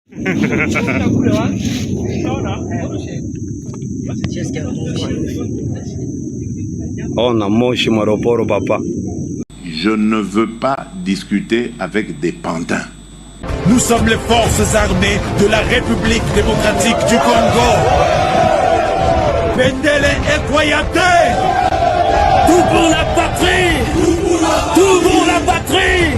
On a moche maroporo papa. Je ne veux pas discuter avec des pantins. Nous sommes les forces armées de la République démocratique du Congo. Bendele et Koyate. Tout pour la patrie. Tout pour la patrie.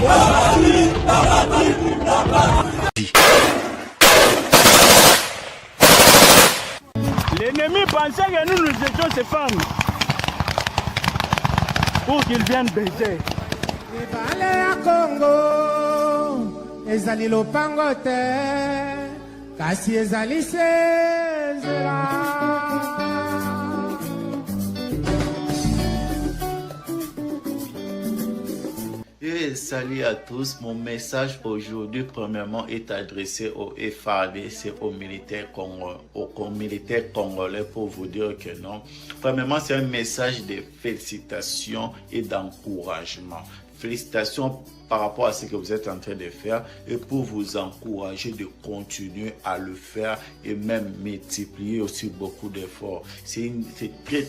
L'ennemi pensait que nous étions ces femmes pour qu'ils viennent baiser. Ezali lopango te kasi ezali sezela. Et salut à tous, mon message aujourd'hui premièrement est adressé au FARDC, aux militaires congolais pour vous dire que non. Premièrement, c'est un message de félicitations et d'encouragement. Félicitations par rapport à ce que vous êtes en train de faire et pour vous encourager de continuer à le faire et même multiplier aussi beaucoup d'efforts. C'est très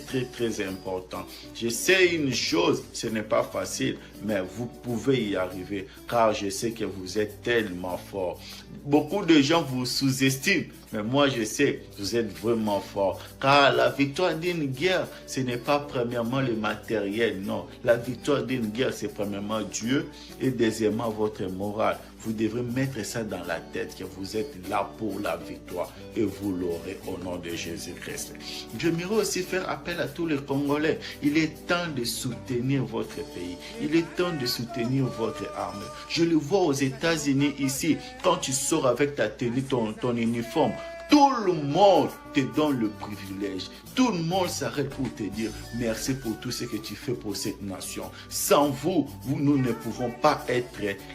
important. Je sais une chose, ce n'est pas facile, mais vous pouvez y arriver car je sais que vous êtes tellement fort. Beaucoup de gens vous sous-estiment, mais moi je sais que vous êtes vraiment fort car la victoire d'une guerre, ce n'est pas premièrement le matériel, non. La victoire d'une guerre, c'est premièrement Dieu et deuxièmement votre morale. Vous devrez mettre ça dans la tête que vous êtes là pour la victoire et vous l'aurez au nom de Jésus-Christ. J'aimerais aussi faire appel à tous les Congolais. Il est temps de soutenir votre pays. Il est temps de soutenir votre armée. Je le vois aux États-Unis ici, quand tu sors avec ta tenue, ton uniforme, tout le monde te donne le privilège. Tout le monde s'arrête pour te dire merci pour tout ce que tu fais pour cette nation. Sans vous, nous ne pouvons pas être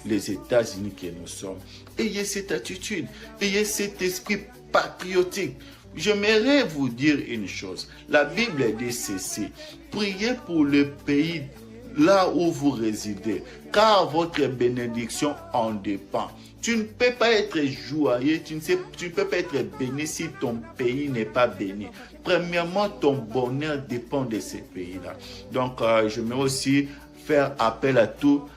les États-Unis que nous sommes. Ayez cette attitude, ayez cet esprit patriotique. J'aimerais vous dire une chose. La Bible dit ceci. Priez pour le pays là où vous résidez, car votre bénédiction en dépend. Tu ne peux pas être joyeux, tu ne peux pas être béni si ton pays n'est pas béni. Premièrement, ton bonheur dépend de ces pays-là. Donc, je vais aussi faire appel à tous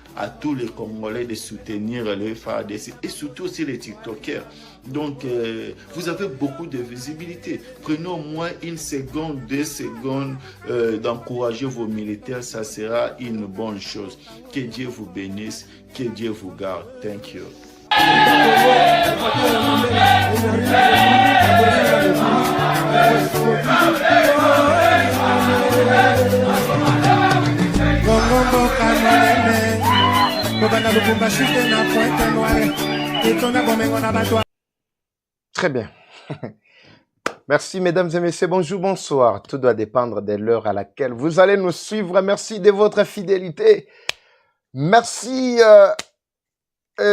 les Congolais de soutenir le FARDC et surtout aussi les TikTokers. Donc, vous avez beaucoup de visibilité. Prenez au moins 1 seconde, 2 secondes d'encourager vos militaires. Ça sera une bonne chose. Que Dieu vous bénisse, que Dieu vous garde. Thank you. Très bien. Merci mesdames et messieurs, bonjour, bonsoir. Tout doit dépendre de l'heure à laquelle vous allez nous suivre. Merci de votre fidélité. Merci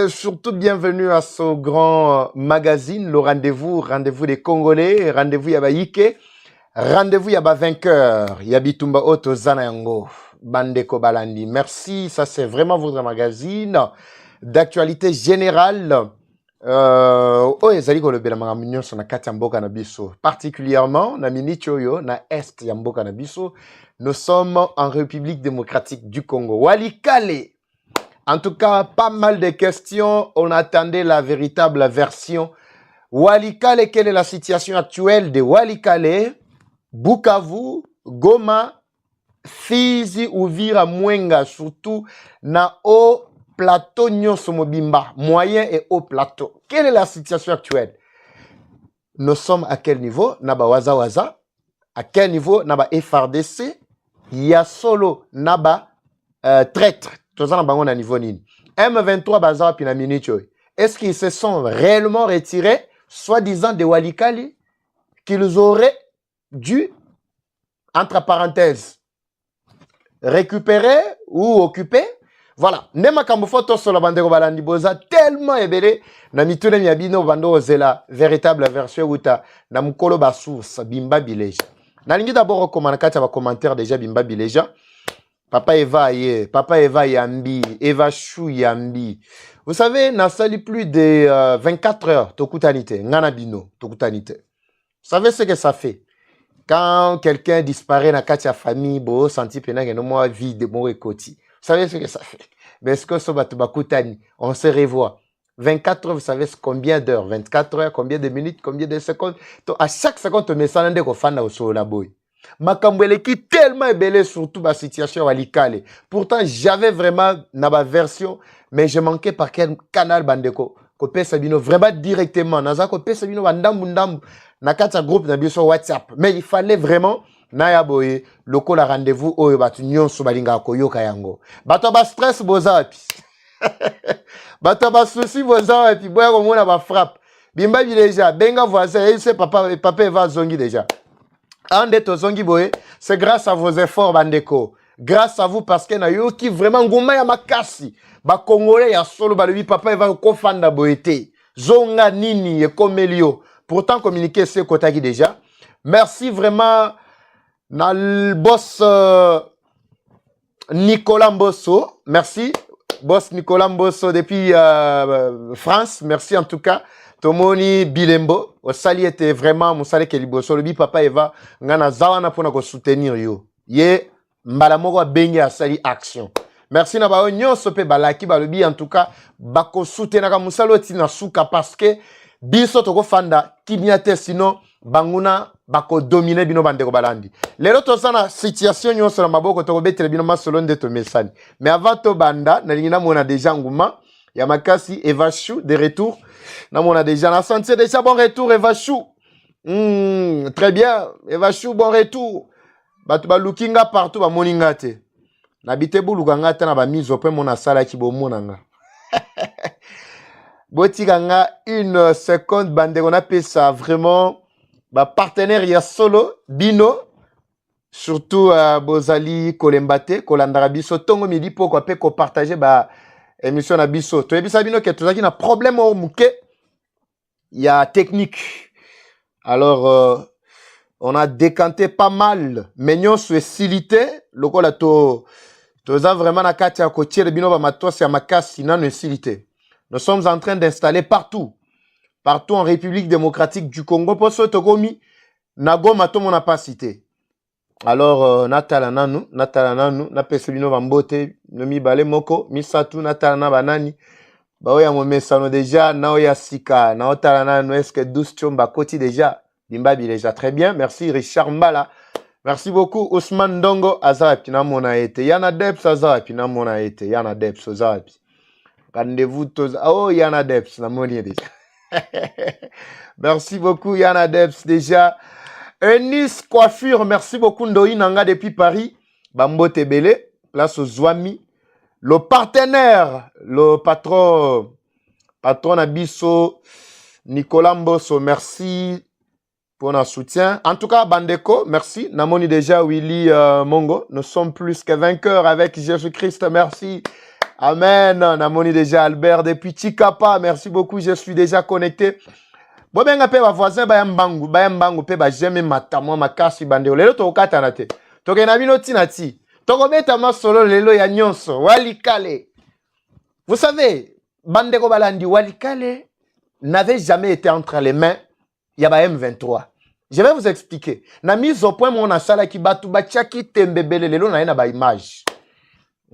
surtout bienvenue à ce grand magazine, le rendez-vous des Congolais, rendez-vous Yaba Yike, rendez-vous Yaba vainqueur, Yabitumba Oto Zanayango, Bandeko Balandi. Merci, ça c'est vraiment votre magazine d'actualité générale. Ezali kolobela makambo nyonso na kati ya mboka na biso, particulièrement na miniti oyo na est ya mboka na biso. Nous sommes en République démocratique du Congo. Walikale. En tout cas, pas mal de questions. On attendait la véritable version. Walikale, quelle est la situation actuelle de Walikale, Bukavu, Goma, Fizi, Uvira, Mwenga, surtout na haut plateau nyonso mobimba, moyen et haut plateau. Quelle est la situation actuelle? Nous sommes à quel niveau? Naba waza waza. À quel niveau? Naba FARDC. Ya solo naba traître. Tout ça na niveau nini. M23 baza pina minute. Est-ce qu'ils se sont réellement retirés, soi-disant de Walikale, qu'ils auraient dû, entre parenthèses, récupérer ou occuper? Voilà. Nema kambufoto sur la bande balandi boza tellement ebele na mitune miabino bando ozela véritable version uta na mukolo basource bimba bileja. Na lingi d'abord recommander kati ba commentaire déjà bimba bileja Papa Eva Ye, Papa Eva Yambi, Eva Chou Yambi. Vous savez, n'a sali plus de 24 heures, Tokutanite, Nganabino, Tokutanite. Vous savez ce que ça fait? Quand quelqu'un disparaît dans la famille, bo senti pena que no moi vie de mon écoti. Vous savez ce que ça fait? Mais ce que ça va Bakutani, on se revoit. 24 heures, vous savez combien d'heures? 24 heures, combien de minutes, combien de secondes? Donc, à chaque seconde, tu mets ça dans le fan au la boy. Makambwele qui tellement ébélé surtout ma situation à l'Ikale. Pourtant, j'avais vraiment ma version, mais je manquais par quel canal bandeko. Kopé Sabino vraiment directement. Naza Kopé Sabino bandam na kata groupe na biso WhatsApp. Mais il fallait vraiment na boye loko la rendez-vous oyo batu nyonso balinga koyoka yango. Bato ba stress bozapi. Bato ba souci bozapi boya ko mona ba frappe. Bimba bi déjà benga voisin et c'est papa va zongi déjà. C'est grâce à vos efforts, Bandeko. Grâce à vous, parce que na yo qui vraiment ngoma ya makasi. Ba Congolais ya solo ba lui papa va kofanda boete. Zonga nini et komelio. Pourtant communiquer ce kotaki déjà. Merci vraiment na le boss Nicolas Mbosso. Merci boss Nicolas Mbosso depuis France. Merci en tout cas. Tomoni Bilembo, au sali était vraiment mon sali keliboso le papa Eva ngana zawana pona ko soutenir yo. Ye mbala moko bengi a sali action. Merci na ba nyonso pe balaki ba lobi en tout cas ba ko soutenir ka musalo tina suka parce que biso to ko fanda kinyate sinon banguna ba ko dominer bino bande ko balandi. Lelo to sana situation nyonso na maboko to ko betere bino masolo ndeto mesani. Mais avant to banda na lingina mona déjà nguma ya makasi Eva Chou de retour. Non, on a déjà la senti déjà bon retour Eva Chou. Très bien, Eva Chou bon retour. Batu ba lookinga partout ba moninga te. Nabite bulukanga te na ba mise au point mon sala ki bo monanga. Botikanga une seconde bande on appelle ça vraiment ba partenaire ya solo bino surtout Bozali Kolembate Kolandara biso tongo midi pourquoi pe ko partager ba émission na biso. To ebisa bino ke tozaki na problème au muke. Il y a technique. Alors on a décanté pas mal mais nyon sur silité lokola to toza vraiment na kati ya kotier bino ba matos ya makasi na no silité. Nous sommes en train d'installer partout en République démocratique du Congo pour ce tokomi na Goma to mon pas cité. Alors natala nanu na pese bino bambote no mi bale moko misatu natala na banani ba oya mo mesano déjà na oya sika na otala nanu est-ce que 12 chomba koti déjà bimbabi déjà très bien merci Richard Mbala merci beaucoup Ousmane Ndongo azapi na mona ete yana Deps azapi na mona ete yana Deps azapi rendez-vous tous oh yana Deps na moni déjà merci beaucoup yana Deps déjà Enis Coiffure, merci beaucoup Ndoi Nanga depuis Paris. Bambo Tebele, place aux Zouami. Le partenaire, le patron Abisso, Nicolas Mbosso, merci pour notre soutien. En tout cas, Bandeko, merci. Namoni déjà Willy Mongo. Nous sommes plus que vainqueurs avec Jésus-Christ, merci. Amen. Namoni déjà Albert depuis Chikapa, merci beaucoup, je suis déjà connecté. Bobenga pe ba voisin ba yambangu pe ba jeme matamo makasi bandeo lelo to katana te to ke na bino tinati to ko beta masolo lelo ya nyonso walikale. Vous savez bandeko balandi walikale n'avait jamais été entre les mains ya ba M23. Je vais vous expliquer. Na mise au point mon asala ki batu ba tiaki tembebele lelo na ina ba image.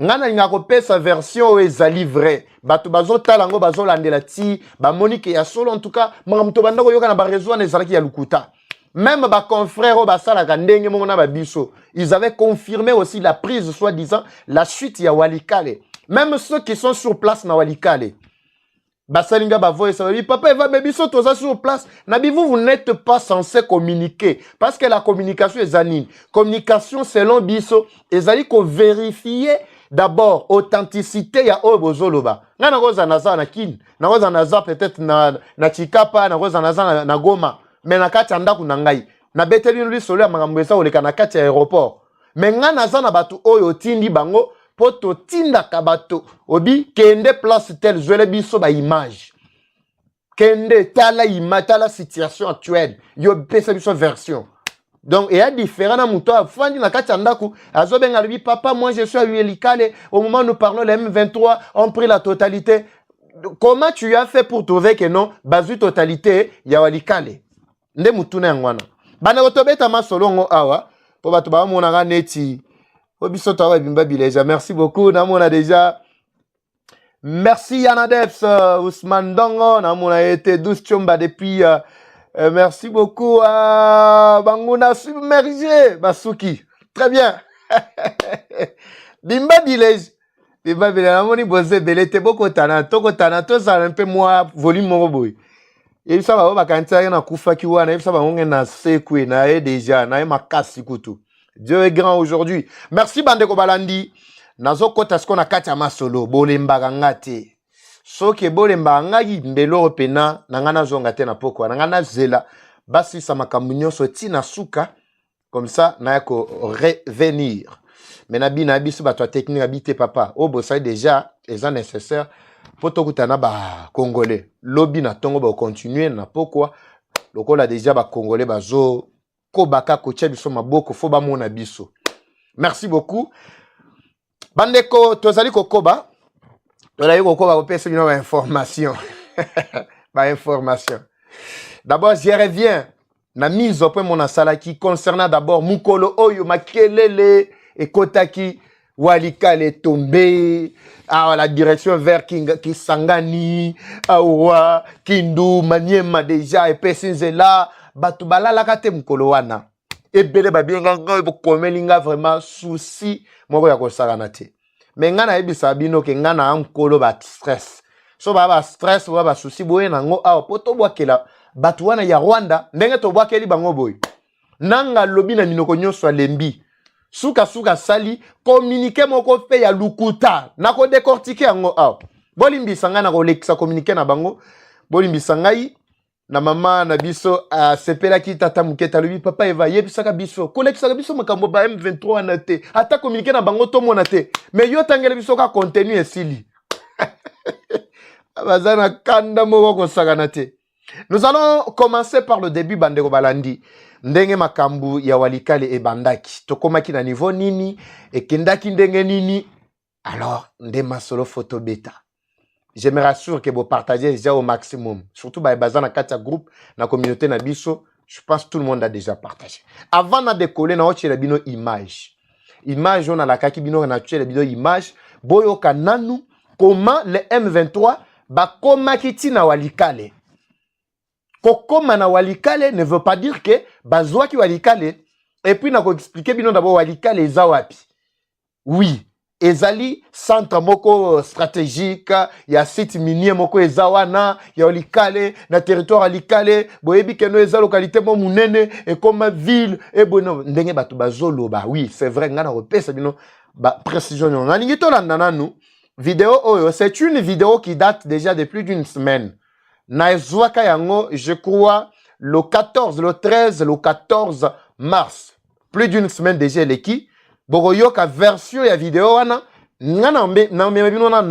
Ngana ngako pesa version ezali vrai. Batu bazo talango bazo landela ti ba monique ya solo en tout cas makamto bandako yoka na ba réseau na ezalaki ya lukuta. Même ba confrères o basala ka ndenge mona ba biso, ils avaient confirmé aussi la prise soi-disant la chute ya Walikale. Même ceux qui sont sur place na Walikale. Basalinga ba voye ça dit papa va biso toza sur place. Nabi vous n'êtes pas censé communiquer parce que la communication est anine. Communication selon biso ezali ko vérifier d'abord authenticité ya obozoloba. Ngana koza naza na kin, na koza naza peut-être na Chikapa, na koza naza na Goma, mais na kati ndaku na ngai. Na beteli lui solo ya makambo esa oleka na kati ya aéroport. Mais ngana naza na batu oyo tindi bango poto tinda kabato. Obi kende place tel zwele biso ba image. Kende tala image tala situation actuelle. Yo pesa biso version. Donc, il y a différents moutons. Fandi na kachandaku, azoben albi papa, moi je suis à Walikale. Au moment où nous parlons, les M23 ont pris la totalité. Comment tu as fait pour trouver que non, bazu totalité, ya Walikale? Nde mutune ngwana. Bana otobeta masolongo awa, po batu ba monanga neti. Obiso tawa bimba bileja. Merci beaucoup, namona déjà. Merci Yanadeps, Ousmane Dongo, namona été 12 chomba depuis merci beaucoup à Banguna submergé, Basuki. Très bien. Bimba Village. Bimba Village. Namoni Bozé Belé, t'es beaucoup tana. Toko tana, tout ça un peu moins volume mon boy. Et ça va, quand na kufa kiwana, ça va, on est na sekwe, na déjà, na makasi kutu. Dieu est grand aujourd'hui. Merci Bandeko Balandi. Nazo kota sko na kati ya masolo, bolemba ngate. Soki bolemba ngai mbelo pena nangana zonga te na poko nangana zela basi sa makamunyo so tina suka comme ça na yako revenir mais na biso ba toi technique habité papa o bossa déjà est nécessaire pour to kutana ba congolais lobby na tongo ba continuer na poko lokola déjà ba congolais bazo ko baka ko tcha biso maboko fo ba mona biso. Merci beaucoup bandeko tozali kokoba. Information. Information. D'abord, j'y reviens. La mise au point mon salaki concernant d'abord Mukolo Oyo Makelele et Kotaki Walikale tombé à la direction vers Kisangani, Awa, Kindu, Maniema déjà et Pessinzela, Batubala la kate Mukolo wana. Et bele babienga komelinga vraiment souci moko ya kosaranate. Mais ngana ebisa bino ke ngana ankolo ba stress. So ba stress ba souci boye nango a poto bwakela batu wana ya Rwanda ndenge to bwakeli bango boy. Nanga lobi na minoko nyonso lembi. Suka sali communiquer moko fe ya lukuta nako décortiquer yango a. Bolimbi sanga na ko lekisa communiquer na bango. Bolimbi sangai na mama na biso sepela ki tata muketa lobi papa eva yebisaka biso kolekisaka biso makambo ba M23 na te ata communiquer na bango to mona te mais yo tangela biso ka contenu esili bazana kanda moko ko sagana te. Nous allons commencer par le début Bandeko Balandi ndenge makambu ya Walikale e bandaki tokomaki na niveau nini e kendaki ndenge nini alors nde masolo photo beta. Je me rassure que vous partagez déjà au maximum. Surtout dans le Katia groupe, dans la communauté Nabiso, je pense que tout le monde a déjà partagé. Avant de décoller, on a tiré la image. Image, on a la kaki bino, on a tiré la image. Boyo kananu, comment le M23 ba koma kiti na Walikale. Kokoma na Walikale ne veut pas dire que bazwa ki Walikale. Et puis, on a expliqué bino d'abord Walikale zawapi. Oui. Ezali centre moko stratégique, il y a site minier moko ezawana, il y a Walikale, na territoire Walikale, boyebi keno eza localité mo munene et comme ville et bono ndenge batu bazolo ba oui, c'est vrai ngana repesa bino ba précision na ningito landa nanu vidéo oyo, c'est une vidéo qui date déjà de plus d'une semaine. Na ezwaka yango, je crois le 14, le 13, le 14 mars. Plus d'une semaine déjà leki Bogoyoka version ya vidéo wana ngana na mbebino na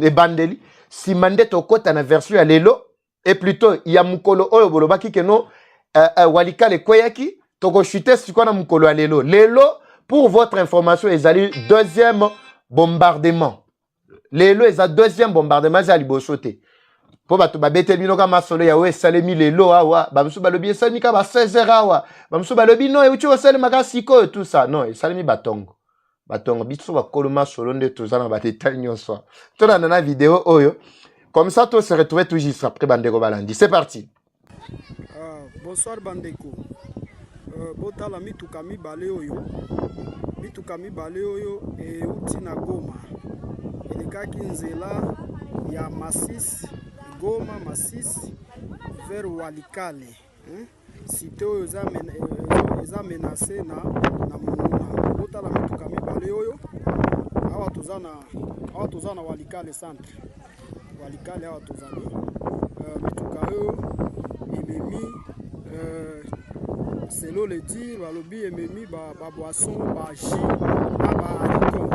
ebandeli si mande to kota na version ya lelo et plutôt ya mukolo oyo bolobaki keno Walikale kweyaki toko chute siko na mukolo ya lelo pour votre information ezali deuxième bombardement lelo eza deuxième bombardement za libosote po batu babete bino ka masolo ya we salemi lelo awa bamusu balobi salemi ka ba 16h awa bamusu balobi no e uchi salemi ka siko tout ça non salemi batongo biso ba koloma solo nde tozana ba détail nyonso to na vidéo oyo comme ça to se retrouver toujours après Bandeko Balandi. C'est parti. Bonsoir Bandeko. Botala mituka mibale oyo e uti na Goma elekaki nzela ya Masisi Goma Masisi vers Walikale cité oyo eza menacé na monuna botala mituka mibale oyo awa tozana Walikale centre Walikale awa tozali mituka oyo ememi selon le dire balobi ememi ba boisson ba jus na ba alcool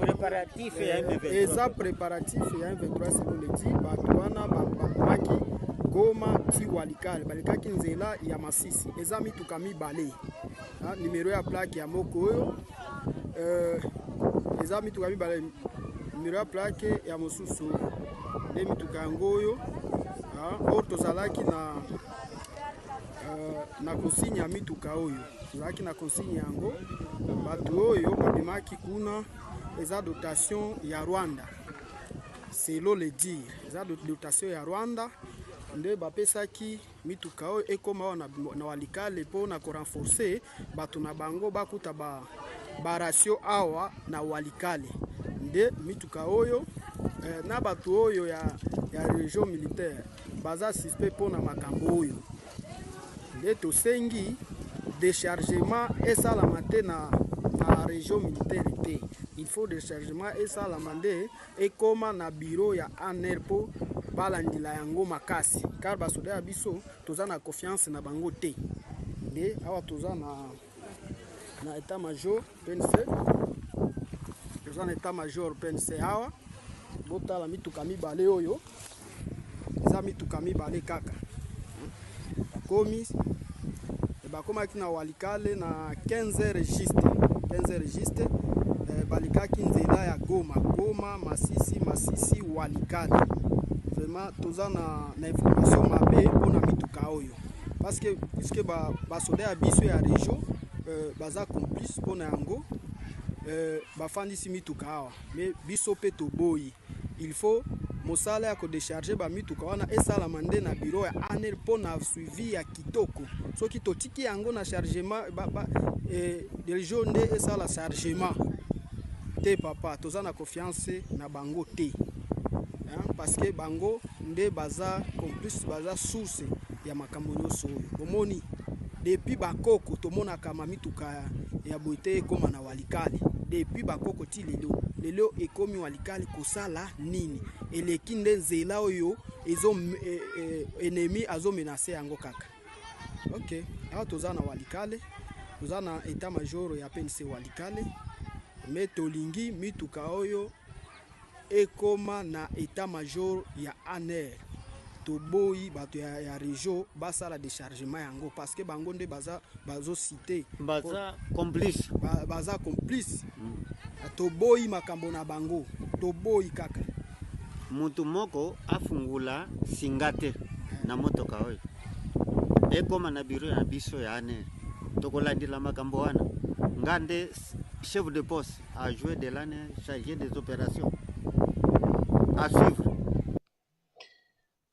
préparatif et un 23 selon le dire bato wana bamaki Goma ti Walikale balekaki nzela ya Masisi eza mituka mibale numero ya plaque ya moko oyo eza mituka mibale numero ya plaque ya mosusu nde mituka yango oyo oyo tozalaki na consigne ya mituka oyo tozalaki na consigne yango bato oyo babimaki kuna eza dotation ya Rwanda selon le dire eza dotation ya Rwanda nde bapesaki mituka oyo ekoma na Walikale mpo na korenforcer bato na bango bakuta baratio awa na Walikale nde mituka oyo na bato oyo ya région militaire baza suspect mpo na makambo oyo nde tosengi déchargement esalama te na région militaire te. Il faut déchargement esalama nde ekoma na bureau ya ANR po balandila yango makasi car basoda ya biso toza na confiance na bango te nde awa toza na état major PNC toza na état major PNC awa botala mituka mibale oyo eza mituka mibale kaka komi bakomaki na Walikale na 15 registre balikaki nzela ya Goma Masisi Walikale vraiment toza na information mabe mpona mituka oyo parce que puisque basoda ya biso ya région baza complice mpona yango bafandisi mituka awa mais biso pe toboyi il faut mosala ya kodécharge bamituka wana esalama nde na bureau ya ANR mpo na suivi ya kitoko soki totiki yango na chargement région nde esala chargement te papa toza na confiance na bango te parce que bango nde baza complice baza source ya makambo nyonso oyo bomoni depuis bakoko tomonaka mamituka ya boite ekoma na Walikale depuis bakoko ti lelo ekomi Walikale kosala nini eleki nde nzela oyo ezo ennemi azo menacer yango kaka ok awa toza na Walikale toza na état major ya PNC Walikale mais tolingi mituka oyo ekoma na état major ya ANR toboyi bato ya région basala déchargement yango parce que bango nde bazo cité baza complice toboyi makambo na bango toboyi kaka mutu moko afungula singate na motoka oyo ekoma na biro ya biso ya ANR tokolandila makambo wana ngande chef de poste a joué de l'année chargé des opérations à suivre.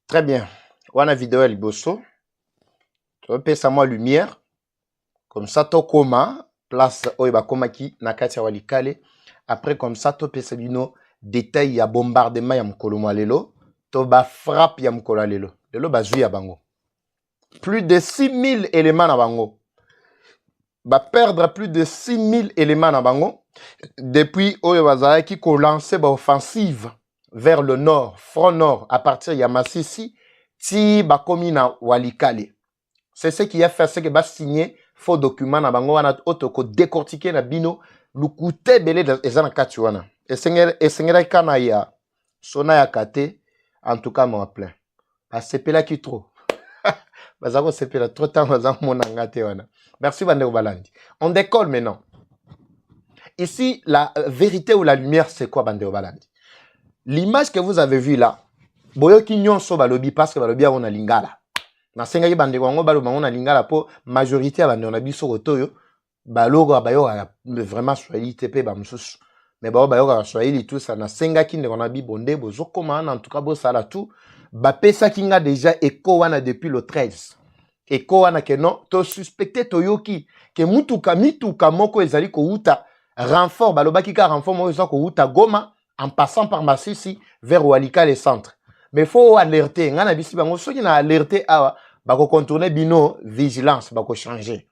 Très bien. Wana vidéo ya liboso. Tu peux pesa moi lumière. Comme ça to koma place oyo bakomaki na kati ya Walikale. Après comme ça to pesa bino détail ya bombardement ya mokolo mwa lelo, to ba frappe ya mokolo lelo. Lelo bazui ya bango. Plus de 6000 éléments na bango. Ba perdre plus de 6000 éléments na bango depuis oyo bazalaki ko lancer ba offensive vers le nord, front nord, à partir de Masisi, ti bakomi na Walikale. C'est ce qui a fait ce que ba signé faux document na bango wana otoko décortiquer na bino lukute belé ezana kati wana. Esengera kana ya sona ya kate en tout cas moi plein. Ba sepela ki trop. Bazako sepela trop temps bazako mona ngate wana. Merci Bandeko Balandi. On décolle maintenant. Ici la vérité ou la lumière c'est quoi Bandeko Balandi? L'image que vous avez vue là, boyoki nyonso balobi parce que balobi on a lingala. Na senga ki bande wango baloba on a lingala po majorité ya bande on a biso kotoyo balogo bayo vraiment swahili TP ba mususu. Mais bayo swahili tout ça na senga ki ndeko na bi bonde bozo koma en tout cas bo sala tout ba pesa kinga déjà eko wana depuis le 13. Eko wana ke non to suspecté toyoki ke mituka moko ezali ko uta renfort baloba ki ka renfort mo ezali ko uta Goma en passant par Masisi vers Walikale centre. Mais il faut alerter. Ngana bisi bango soki na alerter awa bako contourner bino vigilance bako changer.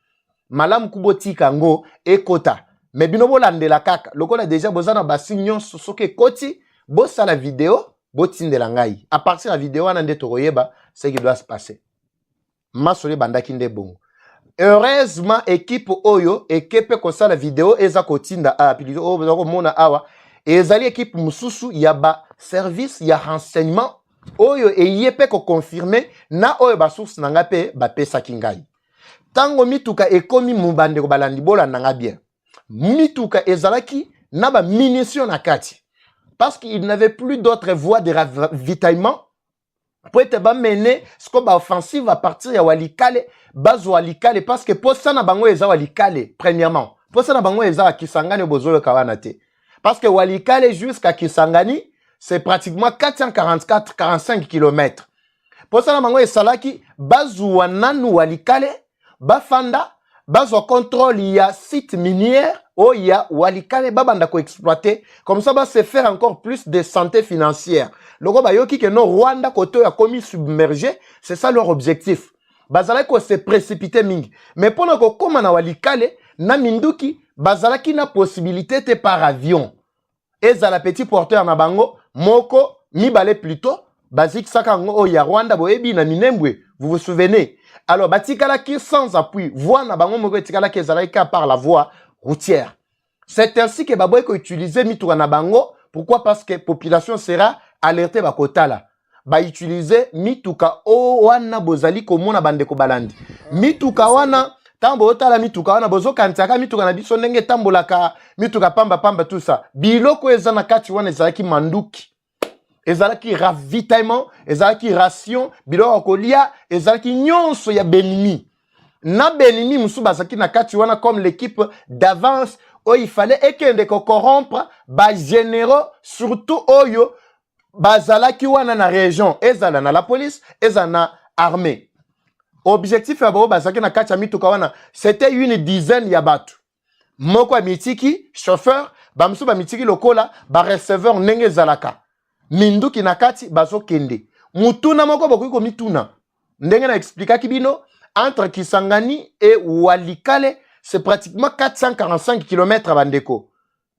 Malam kuboti kango ekota. Mais bino bolandela kaka. Lokola déjà bozana basignon soke koti bosa la vidéo botindela ngai. À partir de la vidéo wana nde toroyeba ce qui doit se passer. Masole bandaki nde bongo. Heureusement équipe oyo ekepe kosa la vidéo eza kotinda a pilito o bozako mona awa. Et ezali équipe mususu ya ba service ya renseignement oyo eyepe ko confirmer na oyo ba source nanga pe ba pesa kingai. Tango mituka ekomi mubande ko balandi bola nanga bien. Mituka ezalaki na ba munitions na kati. Parce qu'il n'avait plus d'autres voies de ravitaillement pour être mener ce qu'on va offensive à partir ya Walikale, base Walikale parce que pour ça na bango eza Walikale premièrement. Pour ça na bango eza Kisangani bozoyo kawanate. Parce que Walikale jusqu'à Kisangani, c'est pratiquement 444-45 km. Pour ça na bango esalaki base wananu Walikale, bafanda, base au contrôle il y a site minière. Oh, il y a Walikale babanda ko exploiter comme ça va se faire encore plus de santé financière. Loko ba yoki que no Rwanda koto ya komi submergé, c'est ça leur objectif. Bazala ko se précipiter mingi. Mais pendant ko koma na Walikale na minduki bazala ki na possibilité te par avion. Ezala petit porteur na bango moko mibale plutôt basique sakango o ya Rwanda boyebi na Minembwe. Vous vous souvenez? Alors batikala ki sans appui, voie na bango moko tikala ki ezala ka par la voie routière. C'est ainsi que Baboy ko utiliser mituka na bango. Pourquoi? Parce que la population sera alertée ba kota la. Ba utiliser mituka o wana bozali komona bandeko balandi. Mituka wana tambo otala mituka wana bozo kantaka mituka na biso ndenge tambolaka mituka pamba pamba tout ça. Biloko eza na kati wana ezalaki manduki. Ezalaki ravitaillement, ezalaki ration, biloko kolia, ezalaki nyonso ya benimi. Na benimi musu bazaki na kati wana comme l'équipe d'avance où il fallait ekende ko corrompre ba généraux surtout oyo bazalaki wana na région ezala na la police ezala na armée. Objectif ya bao bazaki na kati ya mituka wana c'était une dizaine ya batu. Moko mitiki chauffeur ba musu ba mitiki lokola ba receveur ndenge zalaka. Minduki na kati bazo kende. Mutuna moko bokoki ko mituna. Ndenge na expliquer kibino entre Kisangani et Walikale, c'est pratiquement 445 km à Bandeko.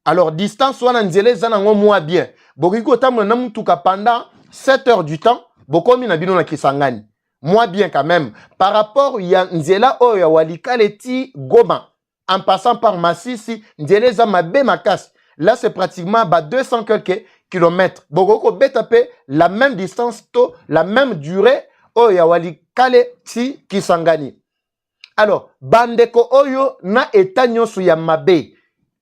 Alors, distance, on a nzele zanango moins bien. Bokiko tambo na mutuka pendant 7 heures du temps, bokomi na bino na Kisangani. Moins bien quand même. Par rapport, il y a nzela o ya Walikale ti Goma. En passant par Massisi, nzele za mabe makas. Là, c'est pratiquement 200 quelques kilomètres. Bokoko betape la même distance, to, la même durée. Oh ya Walikale ti Kisangani. Alors, bandeko oyo na eta nyonso ya mabe.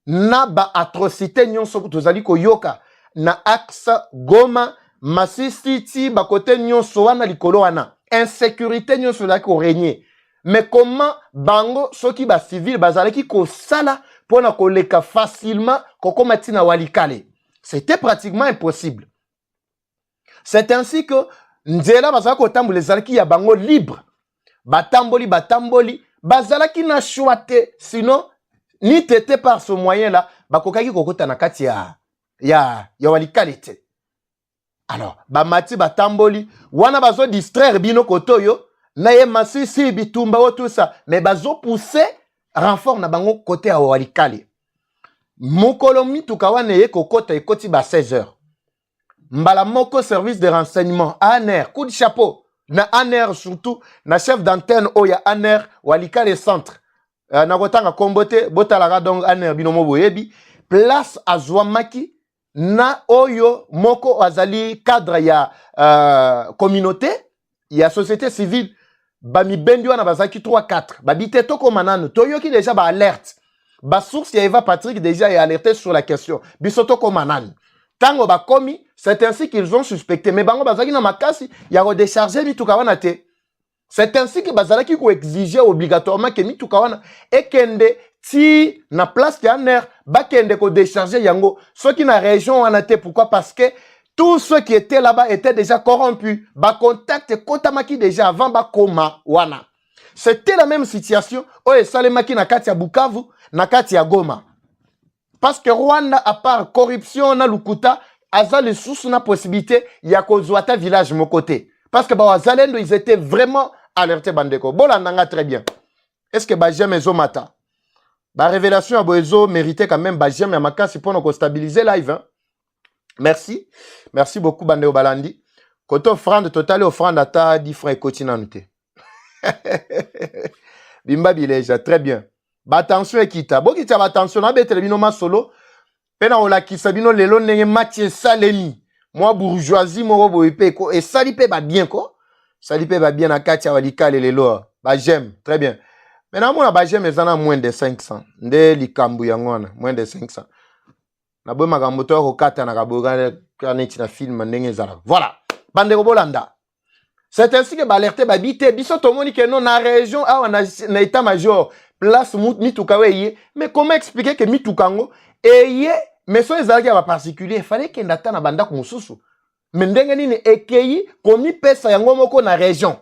Na ba atrocité nyonso tozali koyoka. Na axe Goma, Masisi ti bakote nyonso wana likolo wana. Insécurité nyonso la ko régner. Mais comment bango soki ba civil bazalaki ko sala pona koleka facilement kokoma tina Walikale. C'était pratiquement impossible. C'est ainsi que nzela bazala ko tambola ezalaki ya bango libre. Batamboli, bazalaki na choite. Sinon, ni tete par ce moyen-là, bakokaki kokota na kati ya Walikale te. Alors, bamati batamboli, wana bazo distraire bino kotoyo, na ye Masisi bitumba o tout ça, mais bazo pousser renfort na bango côté ya Walikale. Mokolo mituka wana ye kokota ekoti ba 16 heures. Mbala moko service de renseignement, ANR, coup de chapeau. Na ANR surtout, na chef d'antenne oya ANR, Walikale centre. Na kotanga kombote, botalaka donc ANR binomo boyebi. Place azwamaki, na oyo moko azali cadre ya communauté, ya société civile. Bami bendi wana bazaki 3-4. Babite toko manano, toyoki déjà ba alerte. Ba source ya Eva Patrick déjà est alerté sur la question. Bisoto ko manano. Tango ba komi, c'est ainsi qu'ils ont suspecté. Mais bango bazaki na makasi, ya redécharger mituka wana te. C'est ainsi que bazalaki ko exiger obligatoirement que mituka wana ekende ti na place ya ANR bakende ko décharger yango. Ceux qui na région wana te, pourquoi? Parce que tous ceux qui étaient là-bas étaient déjà corrompus. Ba contact kotamaki déjà avant ba koma wana. C'était la même situation. Oye salemaki na kati ya Bukavu, na kati ya Goma. Parce que Rwanda, à part corruption, na lukuta, aza les sous na possibilité, ya kozwata village mon côté. Parce que Bazalendo, ils étaient vraiment alertés bandeko. Bolandanga très bien. Est-ce que Bajem et Zomata? Ba révélation à Boezo méritait quand même Bajem et Makasi pour nous stabiliser live. Hein? Merci. Merci beaucoup Bandeo Balandi. Côté offrande totale, offrande à ta 10 francs et continue. Bimba Bileja, très bien. Ba attention ekita. Bo kita ba attention na betre bino masolo. Pena ola kisabino lelo nenge match salemi. moi bourgeoisie moko boye pe ko et sali pe ba bien ko. Sali pe ba bien na kati ya walikale lelo. Ba j'aime, très bien. Maintenant moi ba j'aime ezana moins de 500. Nde likambu yango wana, moins de 500. Na boye makambo to ko kata na kaboga kaneti na film ndenge ezala. Voilà. Bande Bolanda. C'est ainsi que balerte babité biso tomoni que non na région ah na état major place mituka weye mais comment expliquer que mitukango eye mais so ezalaki ba particulier fallait que ndata na banda ko mususu mais ndenge nini ekeyi komi pesa yango moko na région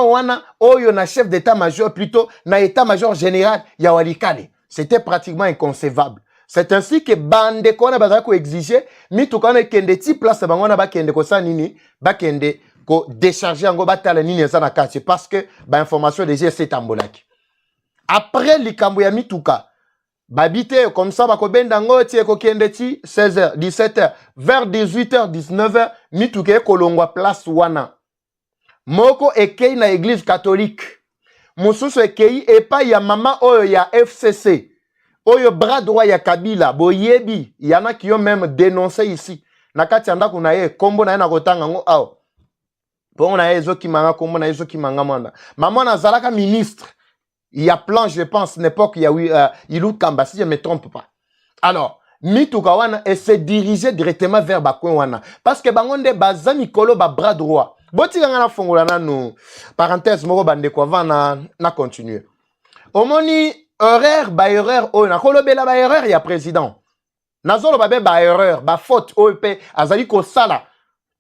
wana oyo na chef d'état major plutôt na état major général ya Walikale c'était pratiquement inconcevable. C'est ainsi que bande kona bazaka ko exiger mituka na kende ti place bangona ba kende ko sa nini ba kende ko décharger ngo batala nini eza na quartier parce que ba information déjà c'est tambolaki. Après likambo ya mituka babité comme ça ba ko benda ngo ti ko kende ti 16h 17h vers 18h 19h mituka ko longwa place wana moko ekei na église catholique mususu ekei epa ya mama oyo ya FCC Oyo bras droit ya Kabila, boyebi, y en a qui ont même dénoncé ici. Nakati anda kuna ye, kombo na ye na kotanga ngo ao. Bon na ye zo ki manga kombo na ye zo ki manga manda. Maman na zalaka ministre. Il y a plan, je pense, n'époque, il y a eu Ilou Kamba, si je ne me trompe pas. Alors, Mituka wana et se diriger directement vers Bakwen wana. Parce que bangonde baza mikolo ba bras droit. Boti ngana fongola na no. Parenthèse moko bande kwa va na continuer. Omoni erreur ba erreur o na kolobela ba erreur ya président nazolo ba ba erreur ba faute o pe azali ko sala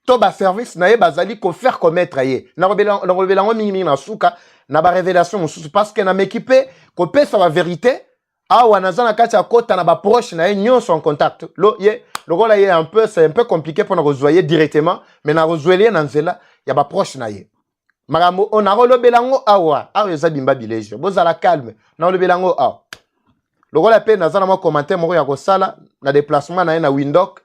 to ba service na ye bazali ko faire commettre ye na kolobela ngo mingi na suka na ba révélation mususu parce que na m'équiper ko pesa ba vérité awa nazana kati ya kota na ba proche na ye nyonso en contact lo ye lokola ye un peu c'est un peu compliqué pour na rejoindre directement mais na rejoindre na nzela ya ba proche na ye Magambo on a rolobelango awa eza bimba bileje bozala calme na rolobelango awa lokola pe nazana mo commentaire moko ya ko sala na déplacement na na Windhoek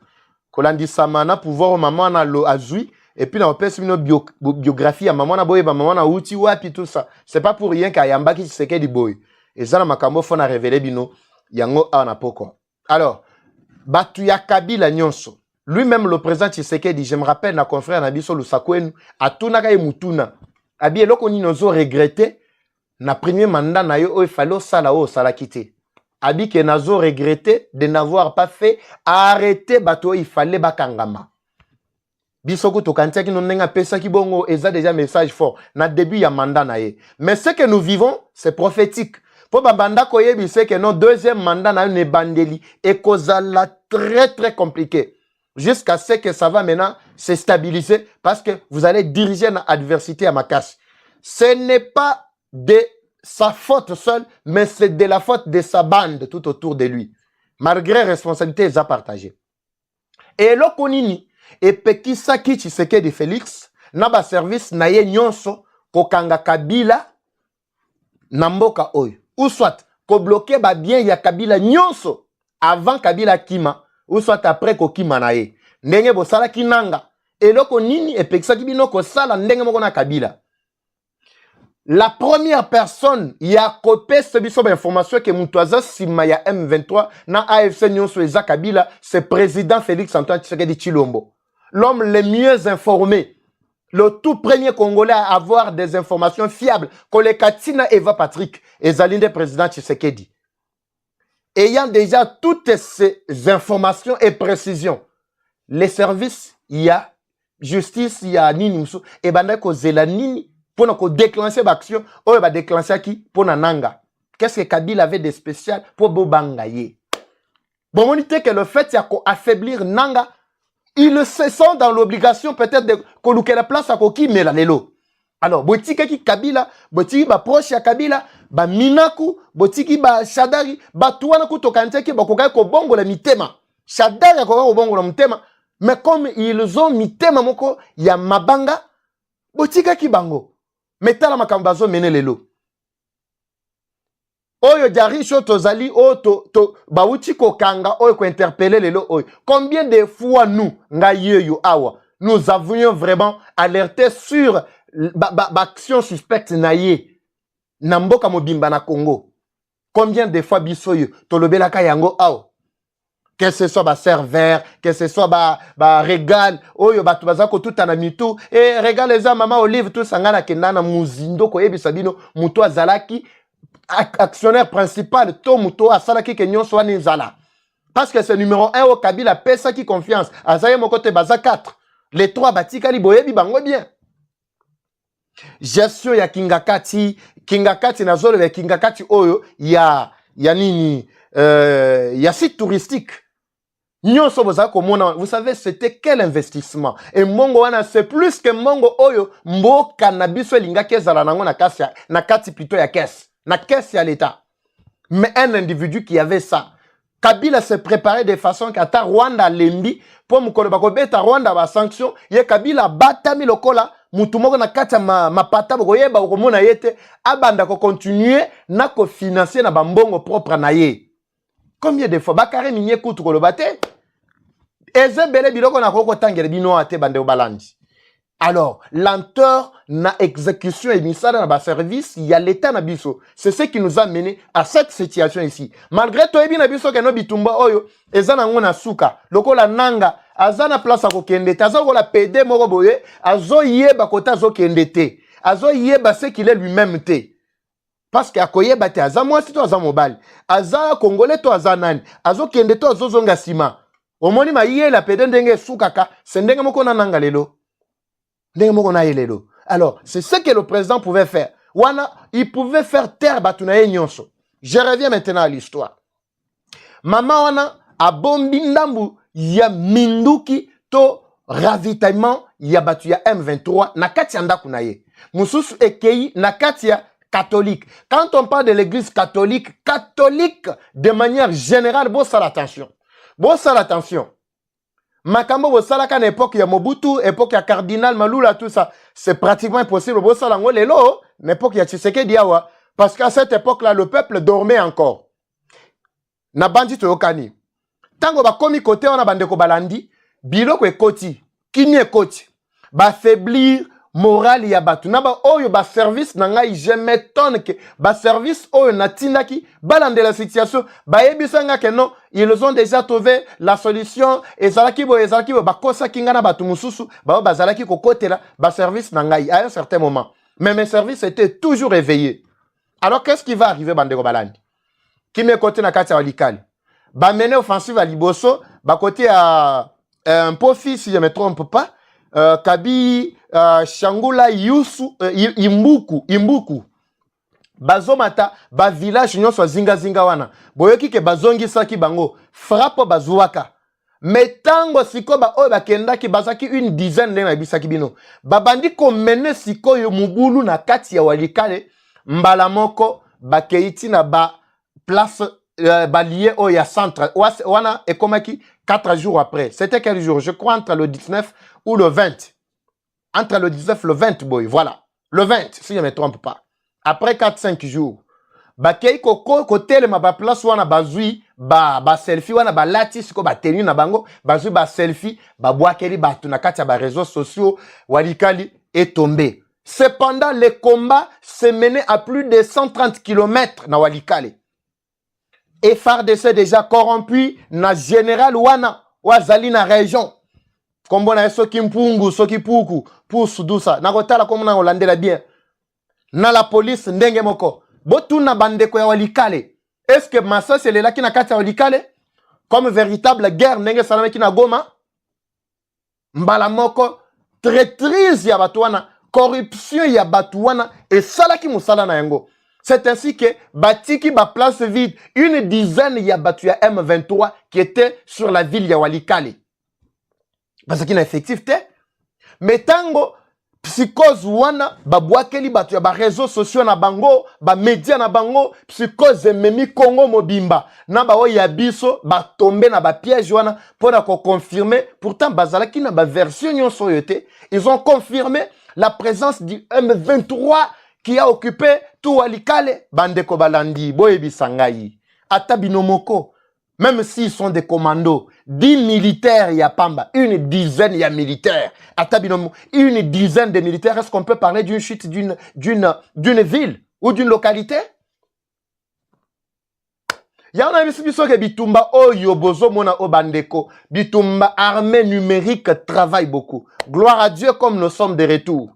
kolandisa mana pouvoir maman na lo azui et puis na opesi bino biographie ya maman na boye ba maman na uti wapi tout ça c'est pas pour rien qu'ayamba ki seke di boy ezala makambo fona révéler bino yango awa na poko. Alors batu ya Kabila nyonso lui-même le président Tshisekedi je me rappelle na confrère na biso Lusakwenu atunaka e mutuna abi eloko ni nozo regretter na premier mandat na yo o fallait sala o sala kité abi que nazo regretter de n'avoir pas fait arrêter bato il fallait bakangama biso ko to kantia ki no nenga pesa ki bongo eza déjà message fort na début ya mandat na ye mais ce que nous vivons c'est prophétique pour banda ko yebi c'est que non deuxième mandat na ne bandeli et kozala très compliqué jusqu'à ce que ça va maintenant se stabiliser parce que vous allez diriger une adversité à ma casse. Ce n'est pas de sa faute seule, mais c'est de la faute de sa bande tout autour de lui. Malgré responsabilité à partager. Et là, konini, et pekisa ki Tshisekedi Félix, naba service na ye nyonso, kokanga Kabila, namboka oyo. Ou soit, ko bloquer ba bien ya Kabila nyonso, avant Kabila kima, ou soit après kokima na ye. Ndenge bo sala kinanga. Eloko nini epekisa kibino ko sala ndenge moko na Kabila. La première personne ya kopé ce biso information que mutuaza sima ya M23 na AFC nyonso eza Kabila, c'est président Félix Antoine Tshisekedi Tshilombo. L'homme le mieux informé. Le tout premier Congolais à avoir des informations fiables. Kolekatina Eva Patrick ezalinde président Tshisekedi. Ayant déjà toutes ces informations et précisions, les services, il y a justice, il y a nini, et banda ko zela nini, pour qu'on déclencher l'action, ou va déclencher qui pour nanga. Qu'est-ce que Kabila avait de spécial pour Bobangaye? Bon, on dit que le fait c'est affaiblir Nanga, ils se sont dans l'obligation peut-être de coloquer la place à Koki Melalelo. Alors, botiki ki Kabila, botiki ba proche ya Kabila, ba Minaku, botiki ba Shadari, ba tuana ku tokanteki ba kokai ko bongo la mitema. Shadari ko ko bongo la mitema, mais comme ils ont mitema moko ya mabanga, botika ki bango. Metala makambazo menelelo. Oyo jarisho tozali o to bauti ko kanga oyo ko interpeller lelo oyo. Combien de fois nous ngayeyo awa nous avions vraiment alerté sur action suspecte naye namboka mobimba na Congo. Combien de fois bisoyo tolobelaka yango awa. que ce soit ba serveur, que ce soit ba régal, oyo batu bazako tout anamitu, et régal les maman Olive tout sangana kendana muzindo ko yebisa bino muto azalaki actionnaire principal to muto asalaki ke nyonso wani nzala. Parce que c'est numéro 1 au Kabila pesa qui confiance. Azaye mokote baza 4. Les 3 batikali boyebi bango bien. Gestion ya Kingakati na zolo ya Kingakati oyo ya nini ya site touristique. Nyonso boza komona, vous savez c'était quel investissement. Et mongo wana c'est plus que mongo oyo mboka na biso linga kezala nango na kati plutôt ya caisse. Na caisse ya l'état. Mais un individu qui avait ça, Kabila s'est préparé de façon qu'ata Rwanda lembi pour mukolo bakobeta Rwanda ba sanction, ye Kabila batami lokola mutu moko na kati ma pata bokoyeba okomona yete abanda ko continuer na ko financer na bambongo propre na ye. Combien de fois bakare minye kutu ko lobate ezebele biloko na koko tangere bino ate bande obalandi. Alors, lenteur na exécution et misala na ba service, il y a l'état na biso. C'est ce qui nous a mené à cette situation ici. Malgré to ebi na biso ke no bitumba oyo, ezana ngona suka, lokola nanga, azana place ako kendete, azo la PD moko boye, azo yeba kota azo kendete. Azo yeba ce qu'il est lui-même te. Parce que akoyeba te aza mwasi to aza mobali. Aza congolais to aza nani. Azo kendete azo zonga sima. Omoni ma yé la PD ndenge sukaka, sendenge moko na nanga lelo. Alors, c'est ce que le président pouvait faire. Il pouvait faire taire Batunaye Nyonso. Je reviens maintenant à l'histoire. Maman wana a bombi ndambu ya minduki to ravitaillement ya batu ya M23 na kati ya ndaku na ye. Mususu ekei na kati ya catholique. Quand on parle de l'église catholique de manière générale, bon ça l'attention. Makambo bosalaka na époque ya Mobutu, époque ya Cardinal Malula, tout ça, c'est pratiquement impossible. Bosalango lelo, l'époque ya Tshisekedi awa, parce qu'à cette époque-là, le peuple dormait encore. Na bandi toyokani. Tango ba komi kote wana bandeko balandi, biloko ekoti, kini ekoti, ba faiblir moral ya batu. Na ba oyo ba service na ngai, je m'étonne que ba service oyo na tindaki, balande la situation, ba yebisanga que non, ils ont déjà trouvé la solution, ezalaki bo, ba kosa kingana batu mususu, ba bazalaki kokotela, ba service na ngai, à un certain moment. Mais mes services étaient toujours éveillés. Alors qu'est-ce qui va arriver bandeko balandi? Qui me côté na kati ya walikali? Ba mener offensive à Liboso, ba côté à un profit, si je ne me trompe pas, Kabi Shangula Yusu Imbuku bazomata ba village nyonso zinga wana boyoki ke bazongi saki bango frappe bazuwaka metango siko ba oyo bakendaki bazaki une dizaine de na bisaki bino babandi ko mene siko yo mubulu na kati ya walikale mbala moko bakeiti na ba place balié au ya centre wana ekomaki 4 jours après. C'était quel jour? Je crois entre le 19 ou le 20. Entre le 19 et le 20, boy. Voilà. Le 20, si je ne me trompe pas. Après 4-5 jours. Bakei koko kote le ma place wana bazui ba selfie wana ba lati siko ba tenu na bango bazui ba selfie ba boakeli batu na kati ya ba réseaux sociaux walikali est tombé. Cependant les combats se menaient à plus de 130 km na walikali. Et FARDC déjà corrompu na général wana wazali na région. Kombo na soki mpungu, soki puku, pour sudusa. Na kotala komo na olandela bien. Na la police ndenge moko. Botu na bandeko ya walikale. Est-ce que Massa c'est là qui na kati ya walikale? Comme véritable guerre ndenge salame ki na Goma? Mbala moko traîtrise ya batuana, corruption ya batuana et salaki musala na yango. C'est ainsi que Batiki ba place vide, une dizaine ya batu ya M23 qui était sur la ville ya Walikale. Parce qu'il y a effectif te. Mais tango psychose wana ba boakeli batu ya ba réseaux sociaux na bango, ba média na bango, psychose memi Congo mobimba. Na ba oya biso ba tomber na ba piège wana pour na ko confirmer. Pourtant bazalaki na ba version nyonso yote, ils ont confirmé la présence du M23 qui a occupé tout Walikale, bandeko balandi, boyebi sangai, atabinomoko, même s'ils sont des commandos, 10 militaires ya pamba, une dizaine ya militaires, atabinomoko, une dizaine de militaires, est-ce qu'on peut parler d'une chute d'une ville ou d'une localité? Ya na biso ke bitumba oyo bozo mona o bandeko. Bitumba armée numérique travaille beaucoup. Gloire à Dieu comme nous sommes de retour.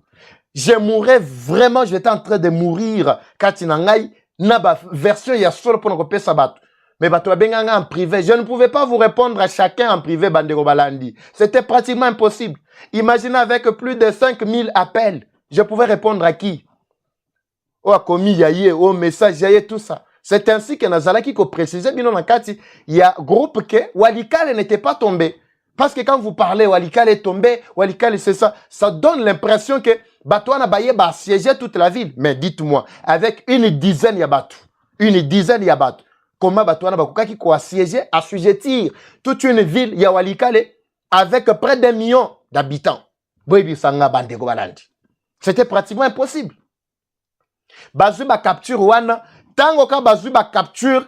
Je mourrais vraiment, j'étais en train de mourir. Katinangai, na ba version ya solo pour nous sabat. Mais bato benganga en privé, je ne pouvais pas vous répondre à chacun en privé bandeko balandi. C'était pratiquement impossible. Imaginez avec plus de 5000 appels, je pouvais répondre à qui? Oh a commis yaye, oh message yaye tout ça. C'est ainsi que Nazalaki ko précisait bino na kati, il y a groupe que Walikale n'était pas tombé. Parce que quand vous parlez Walikale est tombé, Walikale c'est ça, ça donne l'impression que Batouana Baye va siéger toute la ville. Mais dites-moi, avec une dizaine Yabatou, comment Batouana Bakukaki ko siéger, assujettir toute une ville Yawalikale avec près d'1 million d'habitants. C'était pratiquement impossible. Bazuba capture wana, tango ka bazuba capture,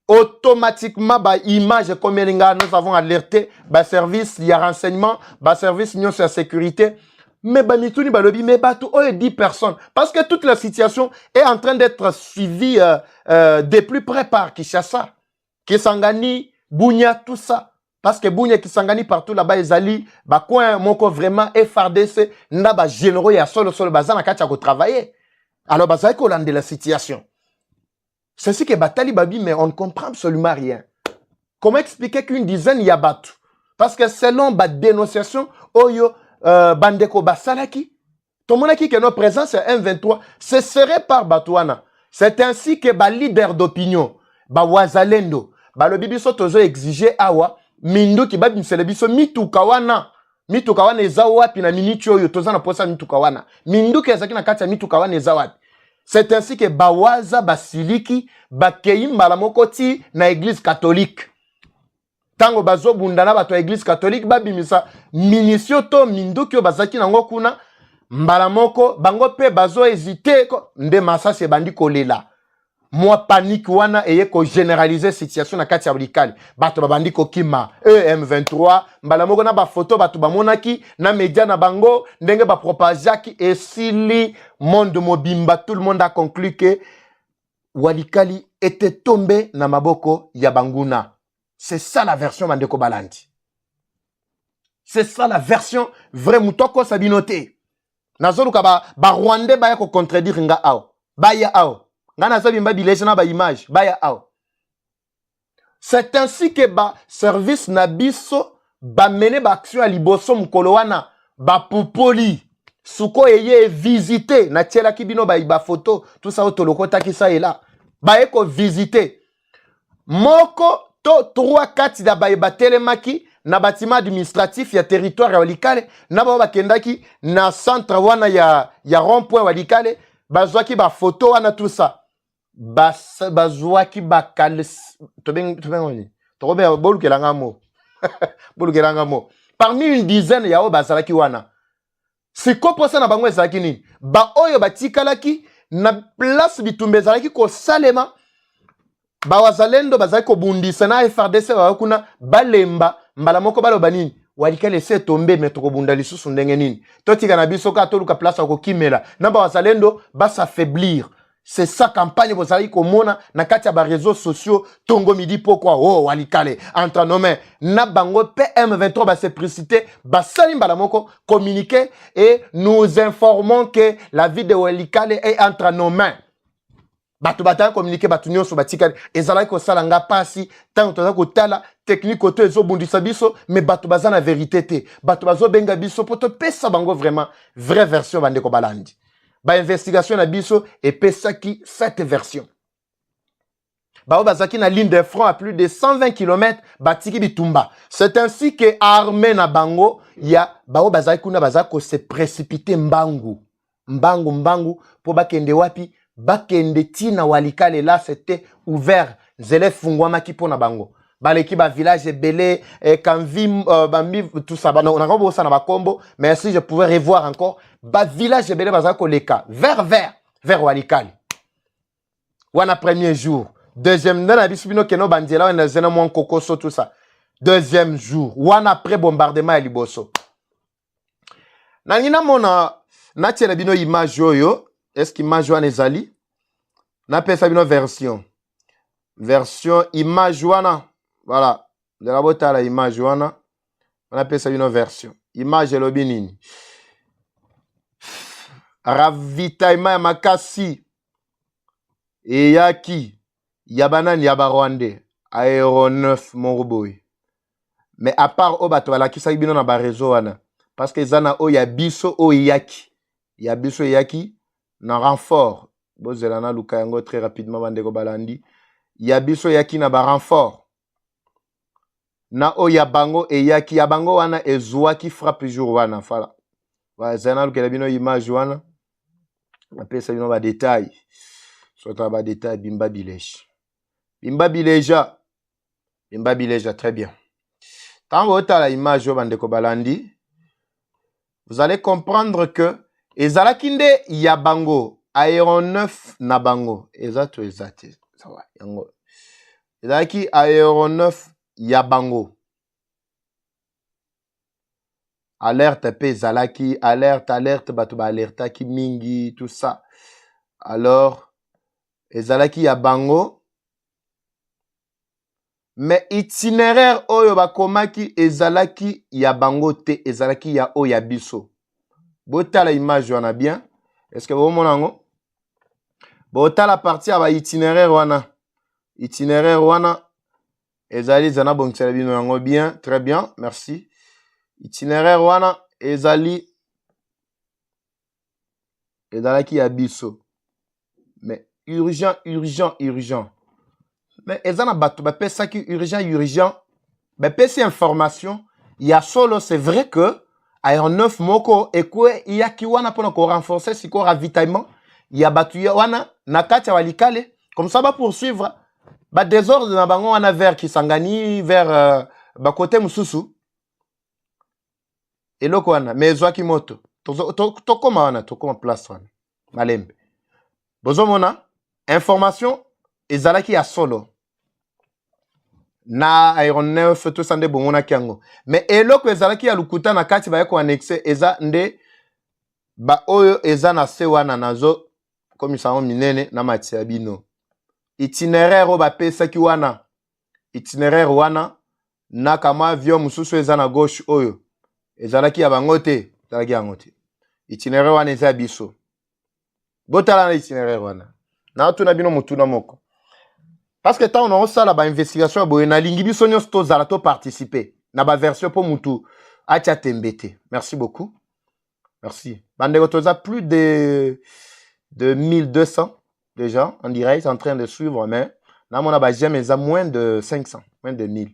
automatiquement, bah, image comme nous avons alerté, bah, service, il y a renseignement, bah, service, union sur la sécurité. Mais, bah, mituni, bah, lobby, mais, bah, tout, 10 personnes. Parce que toute la situation est en train d'être suivie, de plus près par Kinshasa, Kisangani, Bunia, tout ça. Parce que Bunia, Kisangani, partout là-bas, Ezali, bah, quoi, moko vraiment, FRDC, n'a, bah, généraux, y a solo, bah, zana, kacha, travailler. Alors, bah, ça, qu'on de la situation. C'est ce que Batali Babi, mais on ne comprend absolument rien. Comment expliquer qu'une dizaine y a battu? Parce que selon la dénonciation, Oyo, Bandeko Basalaki, Tomonaki que notre présence est M23, ce serait par Batouana. C'est ainsi que ba leader d'opinion, ba Wazalendo, ba le bibiso tozo exigé awa, Mindo ki babi mselebiso mitukawana. Mitukawana ezawapi na miniti oyo tozana posa mitukawana. Mindo ki ezaki na kati ya mitukawana ezawapi. C'est ainsi que Bawaza Basiliki Bakei Malamokoti na église catholique. Tango bazo bundana bato église catholique babimisa minisio to minduki bazaki nango kuna mbalamoko bango pe bazo hésiter nde masase bandi kolela. Moi panique wana eye ko généraliser situation na kati ya Walikale. Bato babandi ko kima M23 mbalamoko na ba photo bato bamonaki na média na bango ndenge ba propagaki esili monde mobimba, tout le monde a conclu que Walikale était tombé na maboko ya Banguna. C'est ça la version Bandeko Balandi. C'est ça la version vrai mutoko sabinote. Nazolu ka ba Rwandais ba ko contredire nga ao. Ba ya ao. Nga nazabi mba bilejana ba image ba ya ao. C'est ainsi que ba service na biso ba mene ba action à liboso mukolo wana ba popoli. Suko eye visiter na tiela kibino ba photo tout ça otolokota ki ça est là ba eko visiter moko to 3-4 da ba telemaki na bâtiment administratif ya territoire ya Walikale na ba kendaki na centre wana ya rond-point Walikale bazwaki ba photo wana tout ça bazwaki ba kal to bengoni to be bolukelanga mo bolukelanga mo parmi une dizaine ya o bazalaki wana. C'est quoi pour ça na bango ezalaki nini? Ba oyo batikalaki na place bitumbe ezalaki ko salema ba wazalendo bazalaki ko bundisa na FRDC ba kuna balemba mbala moko baloba nini? Walikale se tombe metro ko bunda lisusu ndenge nini? Totika na biso ka toluka place ko kimela na ba wazalendo ba s'affaiblir. C'est ça campagne bozali ko mona na kati ya ba réseaux sociaux tongo midi pourquoi oh Walikale entre nos mains na bango PM23 ba se précipiter ba salimba la moko communiquer et nous informons que la vie de Walikale est entre nos mains. Batu bata communiquer batu nyonso batikali ezalaki ko salanga pasi tant toza ko tala technique auto ezo bundisa biso mais batu bazana vérité te batu bazo benga biso poto pesa bango vraiment vraie version bandeko balandi. Ba investigation na biso et pesaki cette version. Ba bazaki na ligne de front à plus de 120 km batiki bitumba. C'est ainsi que armée na bango ya ba bazaki kuna bazako se précipiter mbangu pour bakende wapi bakende tina Walikale là c'était ouvert zele fungwama ki pona bango. Baleki ba village belé kanvi bambi tout ça on a kombo ça na bakombo mais si je pouvais revoir encore ba village belé bazako leka vers Walikale. Wana premier jour, deuxième na bisubino keno bandiela wana zena mon kokoso tout ça. Deuxième jour, wana après bombardement à liboso. Nangina mona na tiela bino image yoyo, est-ce que image wana ezali? Na pesa bino version. version image wana. Voilà. De la bota la image wana. On appelle ça une version. Image elobi nini. Ravitaillement ya makasi. Eyaki. Yabanani yabarwande. Aéronef Moroboy. Mais à part o bato bala kisa bino na ba réseau wana. Parce que zana o ya biso o yaki. Ya biso yaki na renfort. Bozelana luka yango très rapidement bandeko balandi. Ya biso yaki na ba renfort. Na o ya bango e yaki ya bango wana ezwa ki frappe jour wana fala. Wa zana luka bino image wana. On appelle ça bino ba détail. Soit ba détail bimba bilège. Bimba bileja. Bimba bileja très bien. Quand vous avez la image bandeko balandi, vous allez comprendre que ezalakinde ya bango aéronef na bango exacto exact ça va yango ezalaki aéronef ya bango alerte pe ezalaki alerte bato ba alertaki mingi tout ça alors ezalaki ya bango mais itinéraire oyo bakomaki ezalaki ya bango te ezalaki ya o ya biso. Botala image wana bien. Est-ce que vous monango? Botala partie ya ba itinéraire wana. Itinéraire wana ezali zana bongtsela bino yango bien, très bien, merci. Itinéraire wana ezalaki ya biso. Mais urgent. Mais ezana bato ba pesa ki urgent. Ba pesa information, ya solo c'est vrai que aéronef moko ekwe yaki wana pona ko renforcer siko ravitaillement, ya batu wana na kati ya walikale comme ça ba poursuivre ba désordre na bango wana vers Kisangani vers ba côté mususu. Eloko wana mezwaki moto. Tokoma wana, tokoma place wana. Malembe. Bozomona information ezalaki ya solo. Na aéronef tout sande bomona kiango. Mais eloko ezalaki ya lukuta na kati ba yeko annexe eza nde ba oyo eza na se wana nazo komisango minene na matia bino. Itinéraire o ba pesaki wana. Itinéraire wana na kama avion mususu eza na gauche oyo. Ezalaki ya bango te, ezalaki yango te. Itinéraire wana eza biso. Botala na itinéraire wana. Na tuna bino mutuna moko. Parce que tant on a ça là ba investigation boye na lingi biso nyos to zala to participer na ba version pour mutu acha tembete. Merci beaucoup. Merci. Bandeko toza plus de 1200 déjà en direct en train de suivre mais na mona ba jamais za moins de 500, moins de 1000.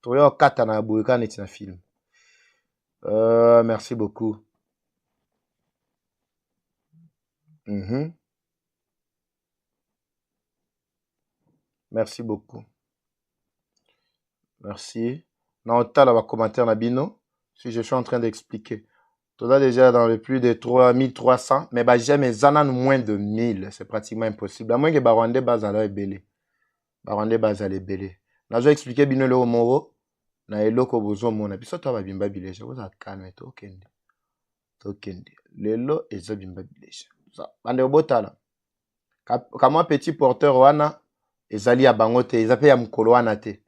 Toyo kata na boye kana tina film. Merci beaucoup. Merci beaucoup. Merci. Dans le commentaire Nabino, si je suis en train d'expliquer. Tout là déjà dans le plus de 3300, mais bah jamais zanan moins de 1000, c'est pratiquement impossible. À moins que Barwande Bazala est belé. Barwande Bazala est belé. N'a pas expliqué bino le moro. Na eloko bozo mona. Biso to ba bimba bileja. Vous a calme to kende. To kende. Lelo eza bimba bileja. Ça. Bande obotala. Kama petit porteur wana. Ezali ya bangote, ezape ya mukolo wana te.